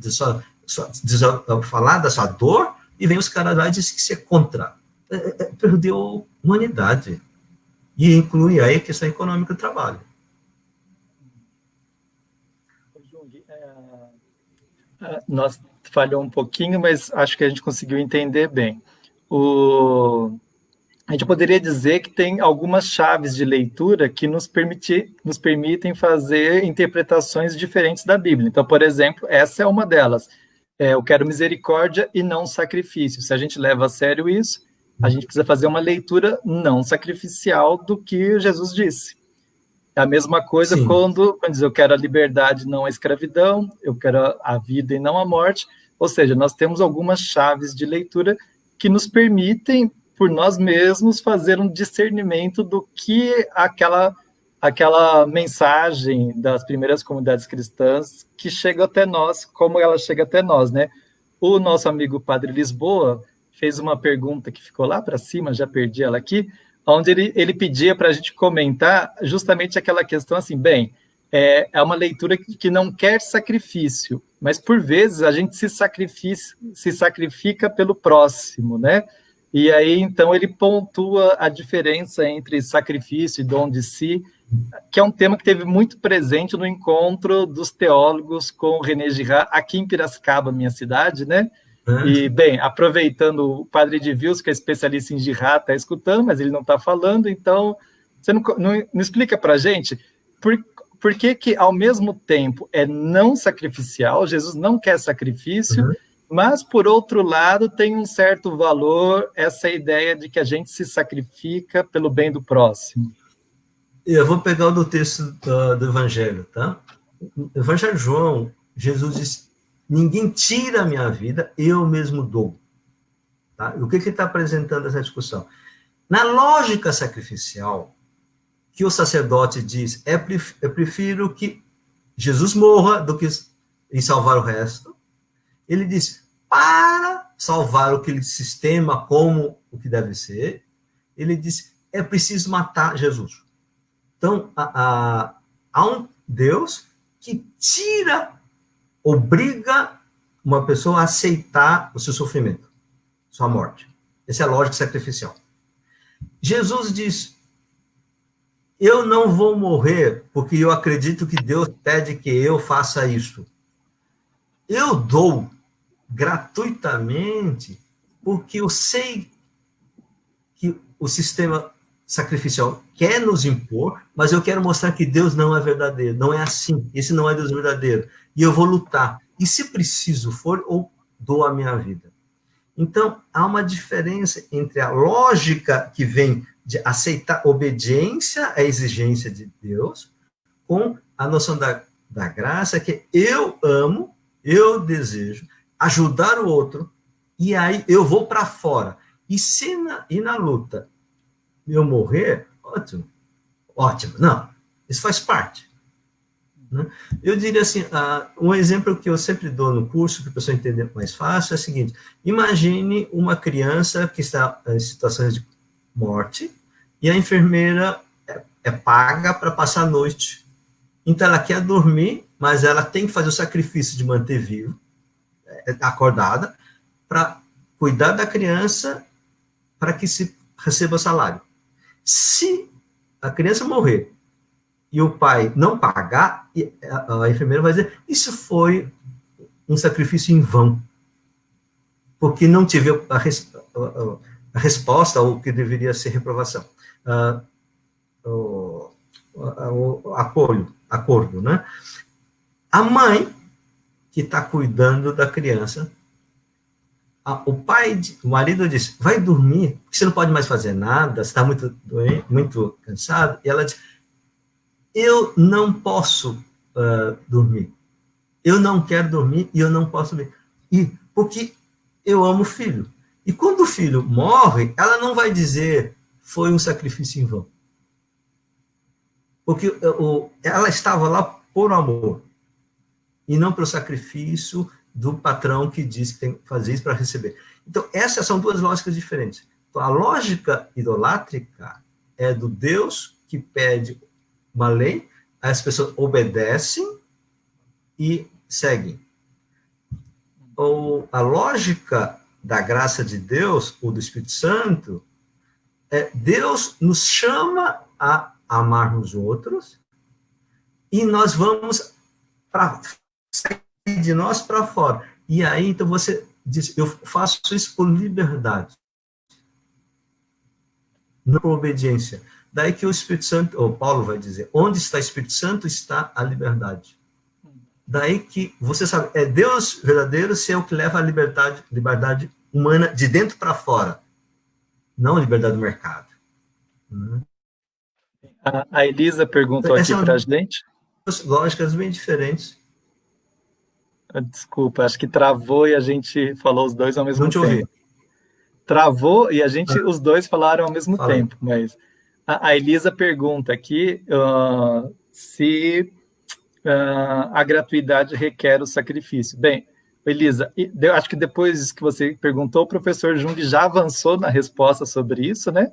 falar da sua dor, e vem os caras lá e dizem que você é contra. Perdeu a humanidade. E inclui aí a questão econômica do trabalho. Nós falhou um pouquinho, mas acho que a gente conseguiu entender bem. A gente poderia dizer que tem algumas chaves de leitura que nos permitem fazer interpretações diferentes da Bíblia. Então, por exemplo, essa é uma delas. eu quero misericórdia e não sacrifício. Se a gente leva a sério isso, a gente precisa fazer uma leitura não sacrificial do que Jesus disse. É a mesma coisa Sim. quando diz, eu quero a liberdade, não a escravidão, eu quero a vida e não a morte. Ou seja, nós temos algumas chaves de leitura que nos permitem, por nós mesmos, fazer um discernimento do que aquela mensagem das primeiras comunidades cristãs que chega até nós, como ela chega até nós, né? O nosso amigo Padre Lisboa fez uma pergunta que ficou lá para cima, já perdi ela aqui, onde ele pedia para a gente comentar justamente aquela questão assim, bem, é uma leitura que não quer sacrifício, mas por vezes a gente se sacrifica pelo próximo, né? E aí, então, ele pontua a diferença entre sacrifício e dom de si, que é um tema que teve muito presente no encontro dos teólogos com o René Girard, aqui em Piracicaba, minha cidade, né? E, bem, aproveitando, o padre Edivils, que é especialista em Girard, está escutando, mas ele não está falando, então, você não explica para a gente por que, ao mesmo tempo, é não sacrificial, Jesus não quer sacrifício, mas, por outro lado, tem um certo valor essa ideia de que a gente se sacrifica pelo bem do próximo. Eu vou pegar o do texto do Evangelho, tá? No Evangelho de João, Jesus diz, ninguém tira a minha vida, eu mesmo dou. Tá? E o que ele está apresentando essa discussão? Na lógica sacrificial, que o sacerdote diz, eu prefiro que Jesus morra do que em salvar o resto. Ele diz, para salvar aquele sistema como o que deve ser, ele diz, é preciso matar Jesus. Então, há um Deus que obriga uma pessoa a aceitar o seu sofrimento, sua morte. Essa é a lógica sacrificial. Jesus diz, eu não vou morrer porque eu acredito que Deus pede que eu faça isso. Eu dou gratuitamente porque eu sei que o sistema sacrificial quer nos impor, mas eu quero mostrar que Deus não é verdadeiro, não é assim, esse não é Deus verdadeiro, e eu vou lutar, e se preciso for, eu dou a minha vida. Então, há uma diferença entre a lógica que vem de aceitar obediência à exigência de Deus, com a noção da graça, que eu amo, eu desejo ajudar o outro, e aí eu vou para fora. E na luta eu morrer, ótimo. Não, isso faz parte. Né? Eu diria assim, um exemplo que eu sempre dou no curso, que a pessoa entender mais fácil, é o seguinte, imagine uma criança que está em situações de morte, e a enfermeira é paga para passar a noite. Então, ela quer dormir, mas ela tem que fazer o sacrifício de manter vivo, acordada, para cuidar da criança, para que se receba o salário. Se a criança morrer e o pai não pagar, a enfermeira vai dizer, isso foi um sacrifício em vão, porque não tive a resposta ao que deveria ser reprovação. O acordo, né? A mãe que está cuidando da criança, o marido diz, vai dormir, porque você não pode mais fazer nada, você está muito doente, muito cansado, e ela diz, eu não posso dormir, eu não quero dormir e eu não posso dormir, porque eu amo o filho. E quando o filho morre, ela não vai dizer, foi um sacrifício em vão. Porque ela estava lá por amor, e não pelo sacrifício do patrão que diz que tem que fazer isso para receber. Então, essas são duas lógicas diferentes. Então, a lógica idolátrica é do Deus que pede uma lei, as pessoas obedecem e seguem. Ou a lógica da graça de Deus, ou do Espírito Santo, Deus nos chama a amarmos outros e nós vamos sair de nós para fora. E aí, então, você diz, eu faço isso por liberdade, não por obediência. Daí que o Espírito Santo, ou Paulo vai dizer, onde está o Espírito Santo, está a liberdade. Daí que você sabe, é Deus verdadeiro se é o que leva a liberdade humana de dentro para fora, não a liberdade do mercado. A Elisa perguntou aqui para a gente. Duas lógicas bem diferentes. Desculpa, acho que travou e a gente falou os dois ao mesmo tempo. Não te ouvi. Travou e os dois falaram ao mesmo Falei. tempo, mas a Elisa pergunta aqui se a gratuidade requer o sacrifício. Bem, Elisa, acho que depois que você perguntou, o professor Jung já avançou na resposta sobre isso, né?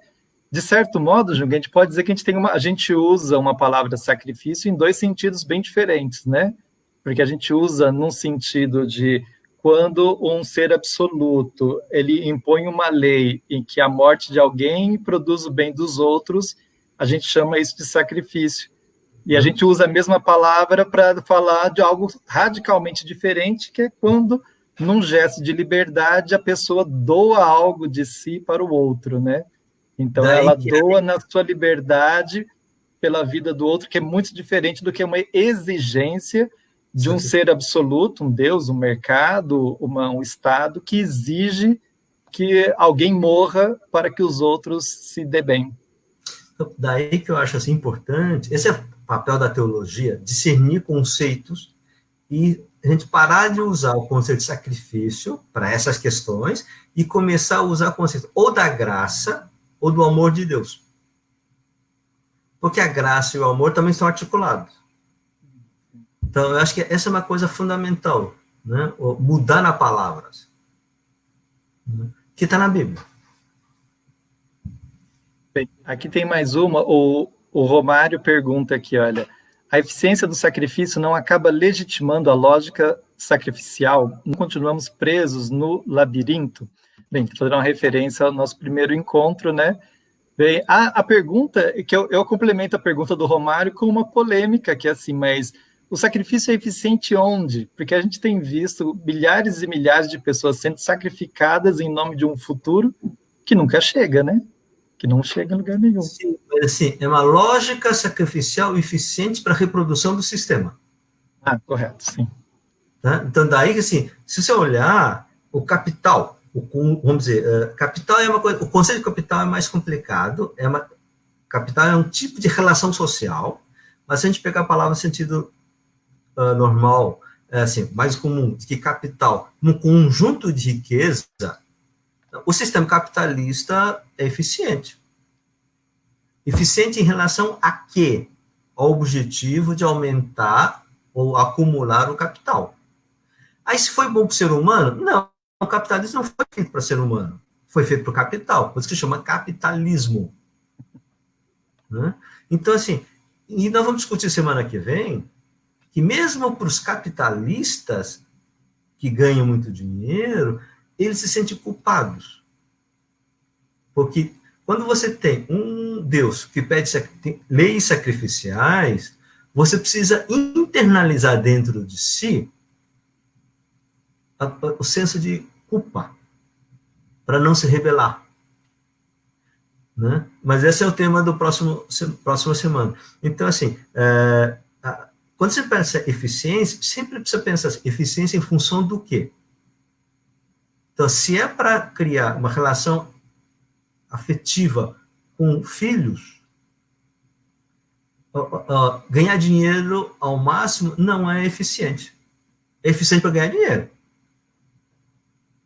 De certo modo, Jung, a gente pode dizer que a gente usa uma palavra sacrifício em dois sentidos bem diferentes, né? Porque a gente usa num sentido de quando um ser absoluto ele impõe uma lei em que a morte de alguém produz o bem dos outros, a gente chama isso de sacrifício. E a gente usa a mesma palavra para falar de algo radicalmente diferente, que é quando, num gesto de liberdade, a pessoa doa algo de si para o outro, né? Então, ela doa na sua liberdade pela vida do outro, que é muito diferente do que uma exigência de um ser absoluto, um Deus, um mercado, um Estado, que exige que alguém morra para que os outros se dê bem. Daí que eu acho assim importante, esse é o papel da teologia, discernir conceitos e a gente parar de usar o conceito de sacrifício para essas questões e começar a usar o conceito ou da graça ou do amor de Deus. Porque a graça e o amor também estão articulados. Então, eu acho que essa é uma coisa fundamental, né? Mudar nas palavras, né? Que está na Bíblia. Bem, aqui tem mais uma. O Romário pergunta aqui, olha, a eficiência do sacrifício não acaba legitimando a lógica sacrificial? Não continuamos presos no labirinto? Bem, fazendo uma referência ao nosso primeiro encontro, né? Bem, a pergunta, que eu complemento a pergunta do Romário com uma polêmica, que é assim, mas o sacrifício é eficiente onde? Porque a gente tem visto milhares e milhares de pessoas sendo sacrificadas em nome de um futuro que nunca chega, né? Que não chega em lugar nenhum. Sim, mas assim, é uma lógica sacrificial eficiente para a reprodução do sistema. Ah, correto, sim. Tá? Então, daí, assim, se você olhar o capital, vamos dizer, capital é uma coisa, o conceito de capital é mais complicado, capital é um tipo de relação social, mas se a gente pegar a palavra no sentido normal, assim, mais comum, que capital, um conjunto de riqueza, o sistema capitalista é eficiente. Eficiente em relação a quê? Ao objetivo de aumentar ou acumular o capital. Aí, se foi bom para o ser humano? Não, o capitalismo não foi feito para o ser humano. Foi feito para o capital, por isso que chama capitalismo. Né? Então, assim, e nós vamos discutir semana que vem, que mesmo para os capitalistas que ganham muito dinheiro, eles se sentem culpados. Porque quando você tem um Deus que pede leis sacrificiais, você precisa internalizar dentro de si o senso de culpa, para não se rebelar. Né? Mas esse é o tema do próxima semana. Então, assim, quando você pensa em eficiência, sempre precisa pensar assim, eficiência em função do quê? Então, se é para criar uma relação afetiva com filhos, ganhar dinheiro ao máximo não é eficiente. É eficiente para ganhar dinheiro.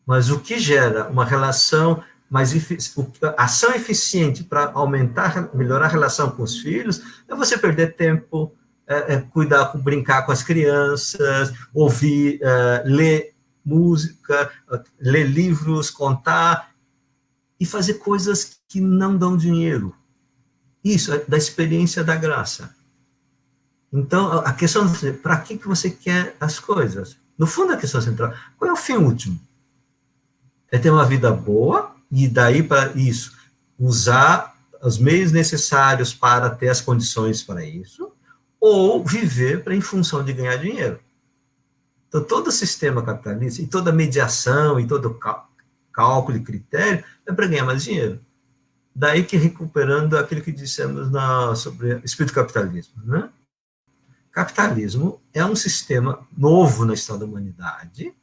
Mas o que gera uma relação mais ação eficiente para melhorar a relação com os filhos é você perder tempo, cuidar, brincar com as crianças, ouvir, ler música, ler livros, contar e fazer coisas que não dão dinheiro. Isso é da experiência da graça. Então, a questão é, para que você quer as coisas? No fundo, a questão central, qual é o fim último? É ter uma vida boa, e daí para isso, usar os meios necessários para ter as condições para isso, ou viver em função de ganhar dinheiro. Então, todo o sistema capitalista, e toda mediação, e todo cálculo e critério, é para ganhar mais dinheiro. Daí que recuperando aquilo que dissemos sobre o espírito do capitalismo, né? Capitalismo é um sistema novo na história da humanidade,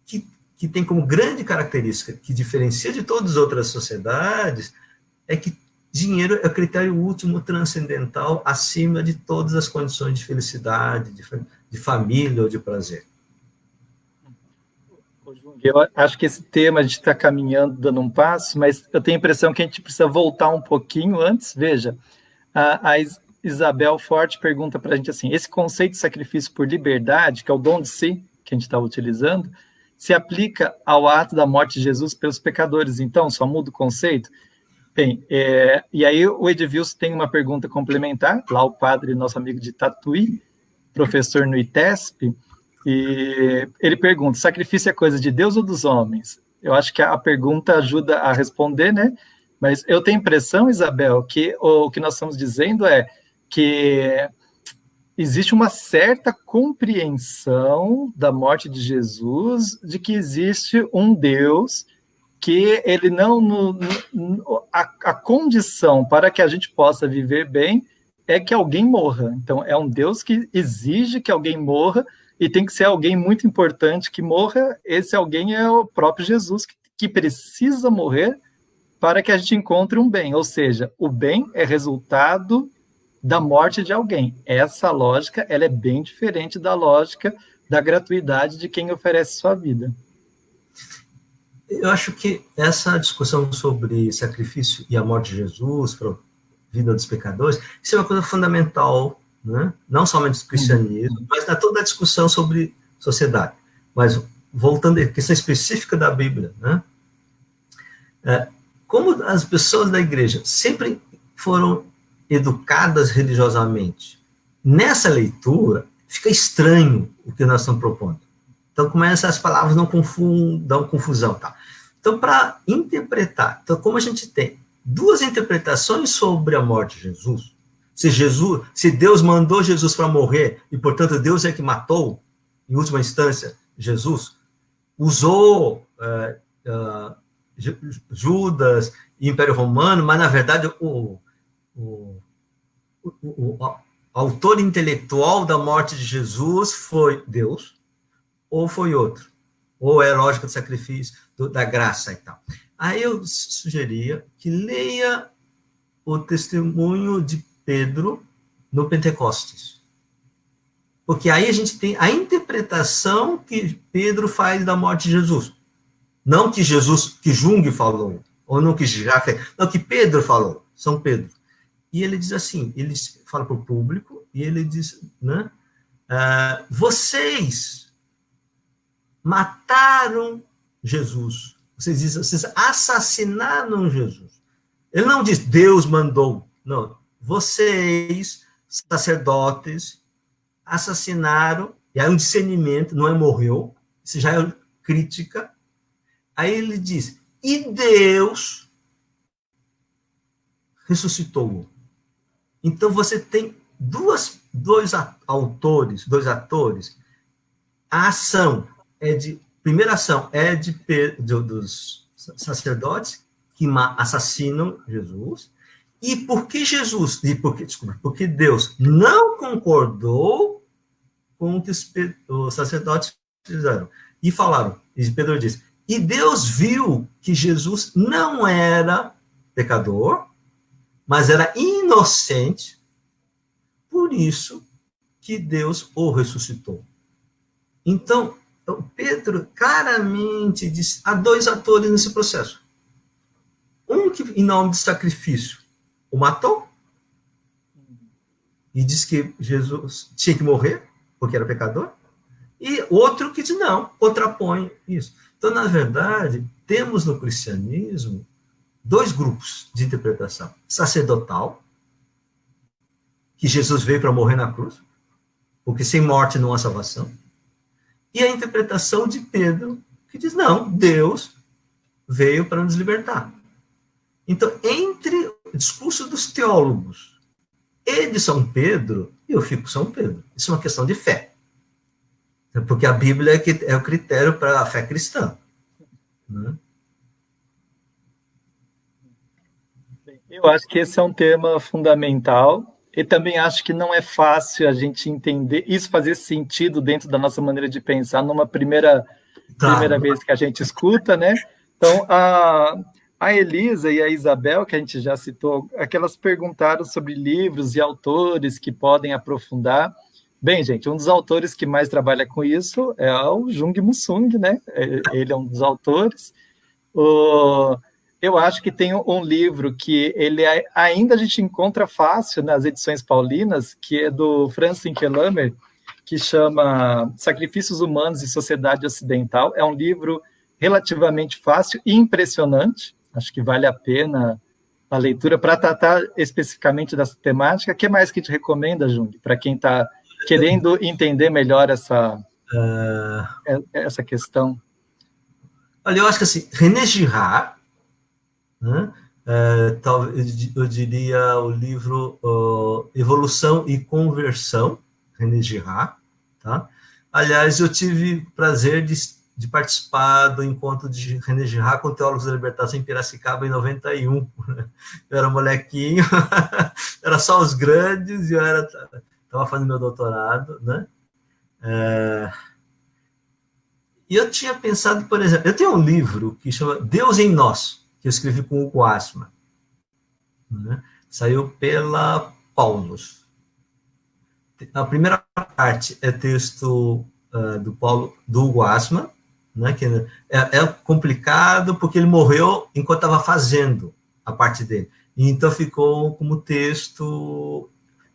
que tem como grande característica, que diferencia de todas as outras sociedades, é que dinheiro é o critério último transcendental acima de todas as condições de felicidade, de família ou de prazer. Eu acho que esse tema a gente está caminhando, dando um passo, mas eu tenho a impressão que a gente precisa voltar um pouquinho antes. Veja, a Isabel Forte pergunta para a gente assim, esse conceito de sacrifício por liberdade, que é o dom de si, que a gente está utilizando, se aplica ao ato da morte de Jesus pelos pecadores, então, só muda o conceito? Bem, e aí o Edvilson tem uma pergunta complementar, lá o padre, nosso amigo de Tatuí, professor no ITESP, e ele pergunta, sacrifício é coisa de Deus ou dos homens? Eu acho que a pergunta ajuda a responder, né? Mas eu tenho a impressão, Isabel, que o que nós estamos dizendo é que existe uma certa compreensão da morte de Jesus, de que existe um Deus que ele não... a condição para que a gente possa viver bem é que alguém morra. Então, é um Deus que exige que alguém morra, e tem que ser alguém muito importante que morra. Esse alguém é o próprio Jesus, que precisa morrer para que a gente encontre um bem. Ou seja, o bem é resultado da morte de alguém. Essa lógica, ela é bem diferente da lógica da gratuidade de quem oferece sua vida. Eu acho que essa discussão sobre sacrifício e a morte de Jesus para a vida dos pecadores, isso é uma coisa fundamental, né? Não somente do cristianismo, mas na toda a discussão sobre sociedade. Mas, voltando à questão específica da Bíblia, né? Como as pessoas da igreja sempre foram educadas religiosamente, nessa leitura fica estranho o que nós estamos propondo. Então, começa as palavras não dão confusão. Tá? Então, para interpretar, então, como a gente tem duas interpretações sobre a morte de Jesus, se Deus mandou Jesus para morrer, e, portanto, Deus é que matou, em última instância, Jesus, usou Judas e Império Romano, mas, na verdade, o autor intelectual da morte de Jesus foi Deus, ou foi outro, ou é lógica do sacrifício, da graça e tal. Aí eu sugeria que leia o testemunho de Pedro no Pentecostes. Porque aí a gente tem a interpretação que Pedro faz da morte de Jesus. Não que Jung falou, ou não que Jafé, não que Pedro falou, São Pedro. E ele diz assim, ele fala para o público, e ele diz, né, vocês mataram Jesus. Vocês assassinaram Jesus. Ele não diz, Deus mandou. Não. Vocês, sacerdotes, assassinaram, e aí um discernimento, não é morreu, isso já é crítica. Aí ele diz, e Deus ressuscitou-o. Então você tem dois atores. A ação primeira ação é dos sacerdotes que assassinam Jesus, e porque porque Deus não concordou com o que os sacerdotes fizeram. E falaram, e Pedro diz, e Deus viu que Jesus não era pecador, mas era inocente, por isso que Deus o ressuscitou. Então, Pedro claramente diz, há dois atores nesse processo. Um que, em nome do sacrifício, o matou, e diz que Jesus tinha que morrer, porque era pecador, e outro que diz, não, contrapõe isso. Então, na verdade, temos no cristianismo dois grupos de interpretação. Sacerdotal, que Jesus veio para morrer na cruz, porque sem morte não há salvação. E a interpretação de Pedro, que diz, não, Deus veio para nos libertar. Então, entre o discurso dos teólogos e de São Pedro, eu fico com São Pedro. Isso é uma questão de fé. Porque a Bíblia é o critério para a fé cristã. Né? Eu acho que esse é um tema fundamental, E também acho que não é fácil a gente entender, isso fazer sentido dentro da nossa maneira de pensar numa primeira vez que a gente escuta, né? Então, a Elisa e a Isabel, que a gente já citou, aquelas perguntaram sobre livros e autores que podem aprofundar. Bem, gente, um dos autores que mais trabalha com isso é o Jung Musung, né? Ele é um dos autores. Eu acho que tem um livro que ainda a gente encontra fácil nas edições paulinas, que é do Franz Sinkelammer, que chama Sacrifícios Humanos e Sociedade Ocidental. É um livro relativamente fácil e impressionante. Acho que vale a pena a leitura para tratar especificamente dessa temática. O que mais que te recomenda, Jung, para quem está querendo entender melhor essa questão? Olha, eu acho que assim, René Girard, né? Eu diria o livro Evolução e Conversão, René Girard, tá? Aliás, eu tive o prazer de participar do encontro de René Girard com teólogos da libertação em Piracicaba em 91. Eu era molequinho, era só os grandes, e eu estava fazendo meu doutorado, né? E eu tinha pensado, por exemplo, eu tenho um livro que chama Deus em Nós, que eu escrevi com o Hugo Assmann, né? Saiu pela Paulus. A primeira parte é texto do Hugo Assmann, né, que é complicado porque ele morreu enquanto estava fazendo a parte dele. E então ficou como texto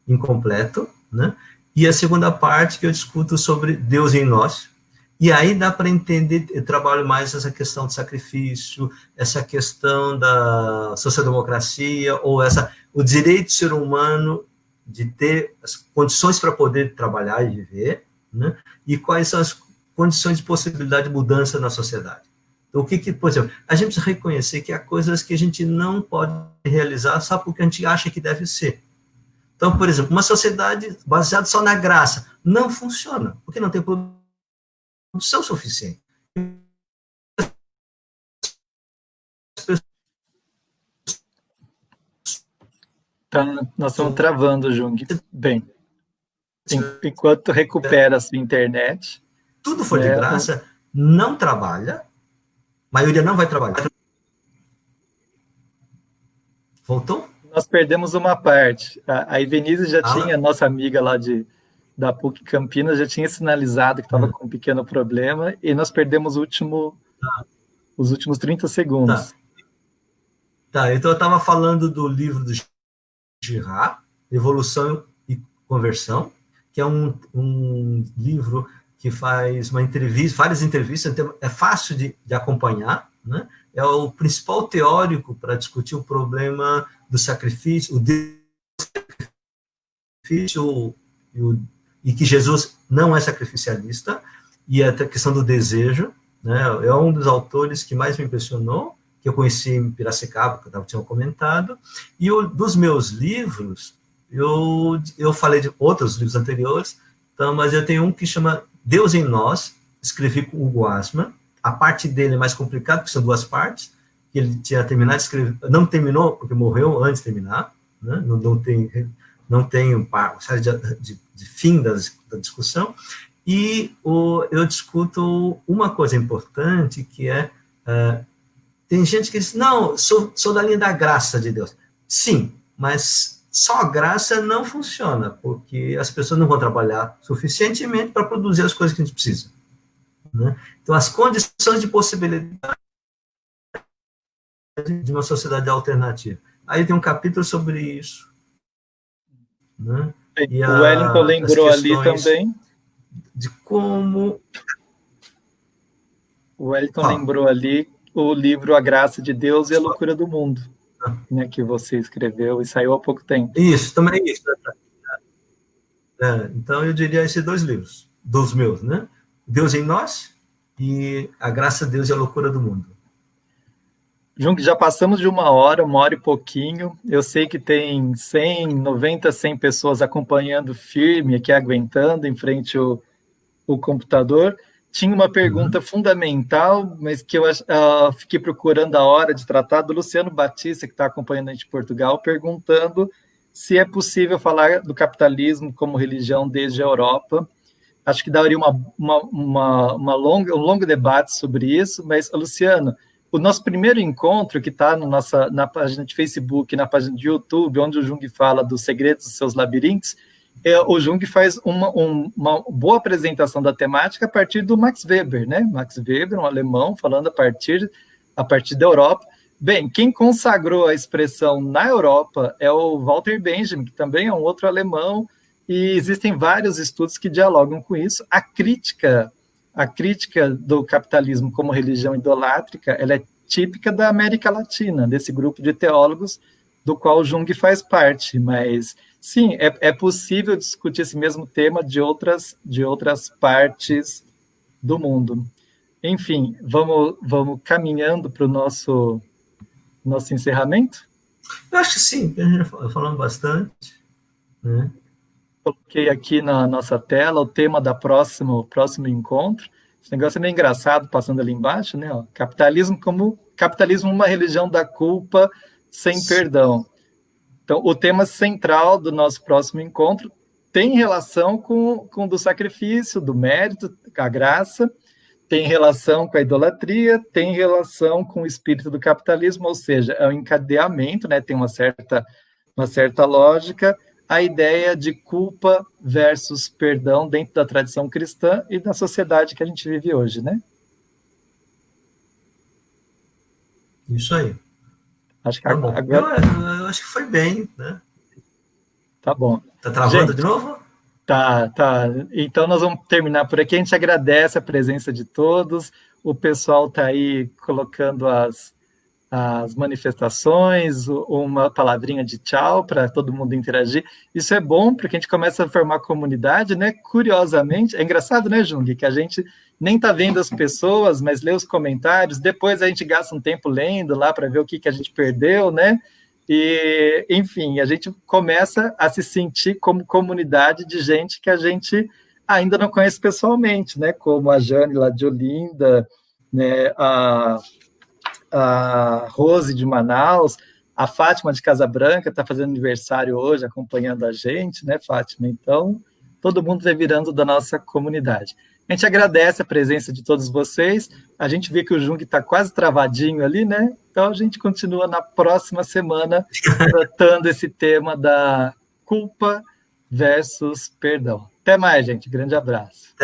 incompleto, né? E a segunda parte que eu discuto sobre Deus em Nós. E aí dá para entender, eu trabalho mais essa questão do sacrifício, essa questão da sociodemocracia, ou o direito do ser humano de ter as condições para poder trabalhar e viver, né? E quais são as condições de possibilidade de mudança na sociedade. Então, por exemplo, a gente precisa reconhecer que há coisas que a gente não pode realizar só porque a gente acha que deve ser. Então, por exemplo, uma sociedade baseada só na graça não funciona, porque não tem produção suficiente. Nós estamos travando, Jung. Bem, enquanto recupera a sua internet... Tudo for de graça, não trabalha, a maioria não vai trabalhar. Voltou? Nós perdemos uma parte. A Ivenise já tinha, nossa amiga lá da PUC Campinas, já tinha sinalizado que estava com um pequeno problema, e nós perdemos os últimos 30 segundos. Tá, então eu estava falando do livro do Girard, Evolução e Conversão, que é um livro que faz várias entrevistas, então é fácil de acompanhar, né? É o principal teórico para discutir o problema do sacrifício, o sacrifício e que Jesus não é sacrificialista, e a questão do desejo, né? É um dos autores que mais me impressionou, que eu conheci em Piracicaba, que eu tinha comentado, e dos meus livros, eu falei de outros livros anteriores, então, mas eu tenho um que chama Deus em Nós, escrevi com o Hugo Assmann. A parte dele é mais complicada, porque são duas partes, que ele tinha terminado de escrever, não terminou, porque morreu antes de terminar, né? Não tem série de fim da discussão, e eu discuto uma coisa importante, que tem gente que diz, não, sou da linha da graça de Deus. Sim, mas só a graça não funciona, porque as pessoas não vão trabalhar suficientemente para produzir as coisas que a gente precisa, né? Então, as condições de possibilidade de uma sociedade alternativa. Aí tem um capítulo sobre isso, né? E o Wellington lembrou ali também. De como... O Wellington lembrou ali o livro A Graça de Deus e a Loucura do Mundo, né, que você escreveu e saiu há pouco tempo. Isso, também é isso. Então, eu diria esses dois livros, dos meus, né? Deus em Nós e A Graça de Deus e a Loucura do Mundo. Jung, já passamos de uma hora e pouquinho. Eu sei que tem 100 pessoas acompanhando firme aqui, aguentando em frente ao computador. Tinha uma pergunta fundamental, mas que eu fiquei procurando a hora de tratar, do Luciano Batista, que está acompanhando a gente em Portugal, perguntando se é possível falar do capitalismo como religião desde a Europa. Acho que daria um longo debate sobre isso, mas, Luciano, o nosso primeiro encontro, que está na página de Facebook, na página de YouTube, onde o Jung fala dos segredos dos seus labirintos, o Jung faz uma boa apresentação da temática a partir do Max Weber, né? Max Weber, um alemão, falando a partir da Europa. Bem, quem consagrou a expressão na Europa é o Walter Benjamin, que também é um outro alemão, e existem vários estudos que dialogam com isso. A crítica do capitalismo como religião idolátrica, ela é típica da América Latina, desse grupo de teólogos do qual Jung faz parte, mas sim, é possível discutir esse mesmo tema de outras partes do mundo. Enfim, vamos caminhando para o nosso encerramento? Eu acho que sim, a gente já falando bastante, né? Coloquei aqui na nossa tela o tema do próximo encontro. Esse negócio é meio engraçado, passando ali embaixo, né? Ó, capitalismo, uma religião da culpa sem perdão. Então, o tema central do nosso próximo encontro tem relação com o do sacrifício, do mérito, a graça, tem relação com a idolatria, tem relação com o espírito do capitalismo, ou seja, é um encadeamento, né? Tem uma certa lógica, a ideia de culpa versus perdão dentro da tradição cristã e da sociedade que a gente vive hoje, né? Isso aí. Acho que tá bom. agora... Eu acho que foi bem, né? Tá bom. Tá travando gente, de novo? Tá. Então nós vamos terminar por aqui. A gente agradece a presença de todos. O pessoal está aí colocando as manifestações, uma palavrinha de tchau para todo mundo interagir. Isso é bom porque a gente começa a formar comunidade, né? Curiosamente, é engraçado, né, Jung, que a gente nem está vendo as pessoas, mas lê os comentários, depois a gente gasta um tempo lendo lá para ver o que a gente perdeu, né? E, enfim, a gente começa a se sentir como comunidade de gente que a gente ainda não conhece pessoalmente, né? Como a Jane lá de Olinda, né? A Rose de Manaus, a Fátima de Casabranca está fazendo aniversário hoje, acompanhando a gente, né, Fátima? Então, todo mundo vai virando da nossa comunidade. A gente agradece a presença de todos vocês, a gente vê que o Jung está quase travadinho ali, né? Então, a gente continua na próxima semana tratando esse tema da culpa versus perdão. Até mais, gente. Grande abraço.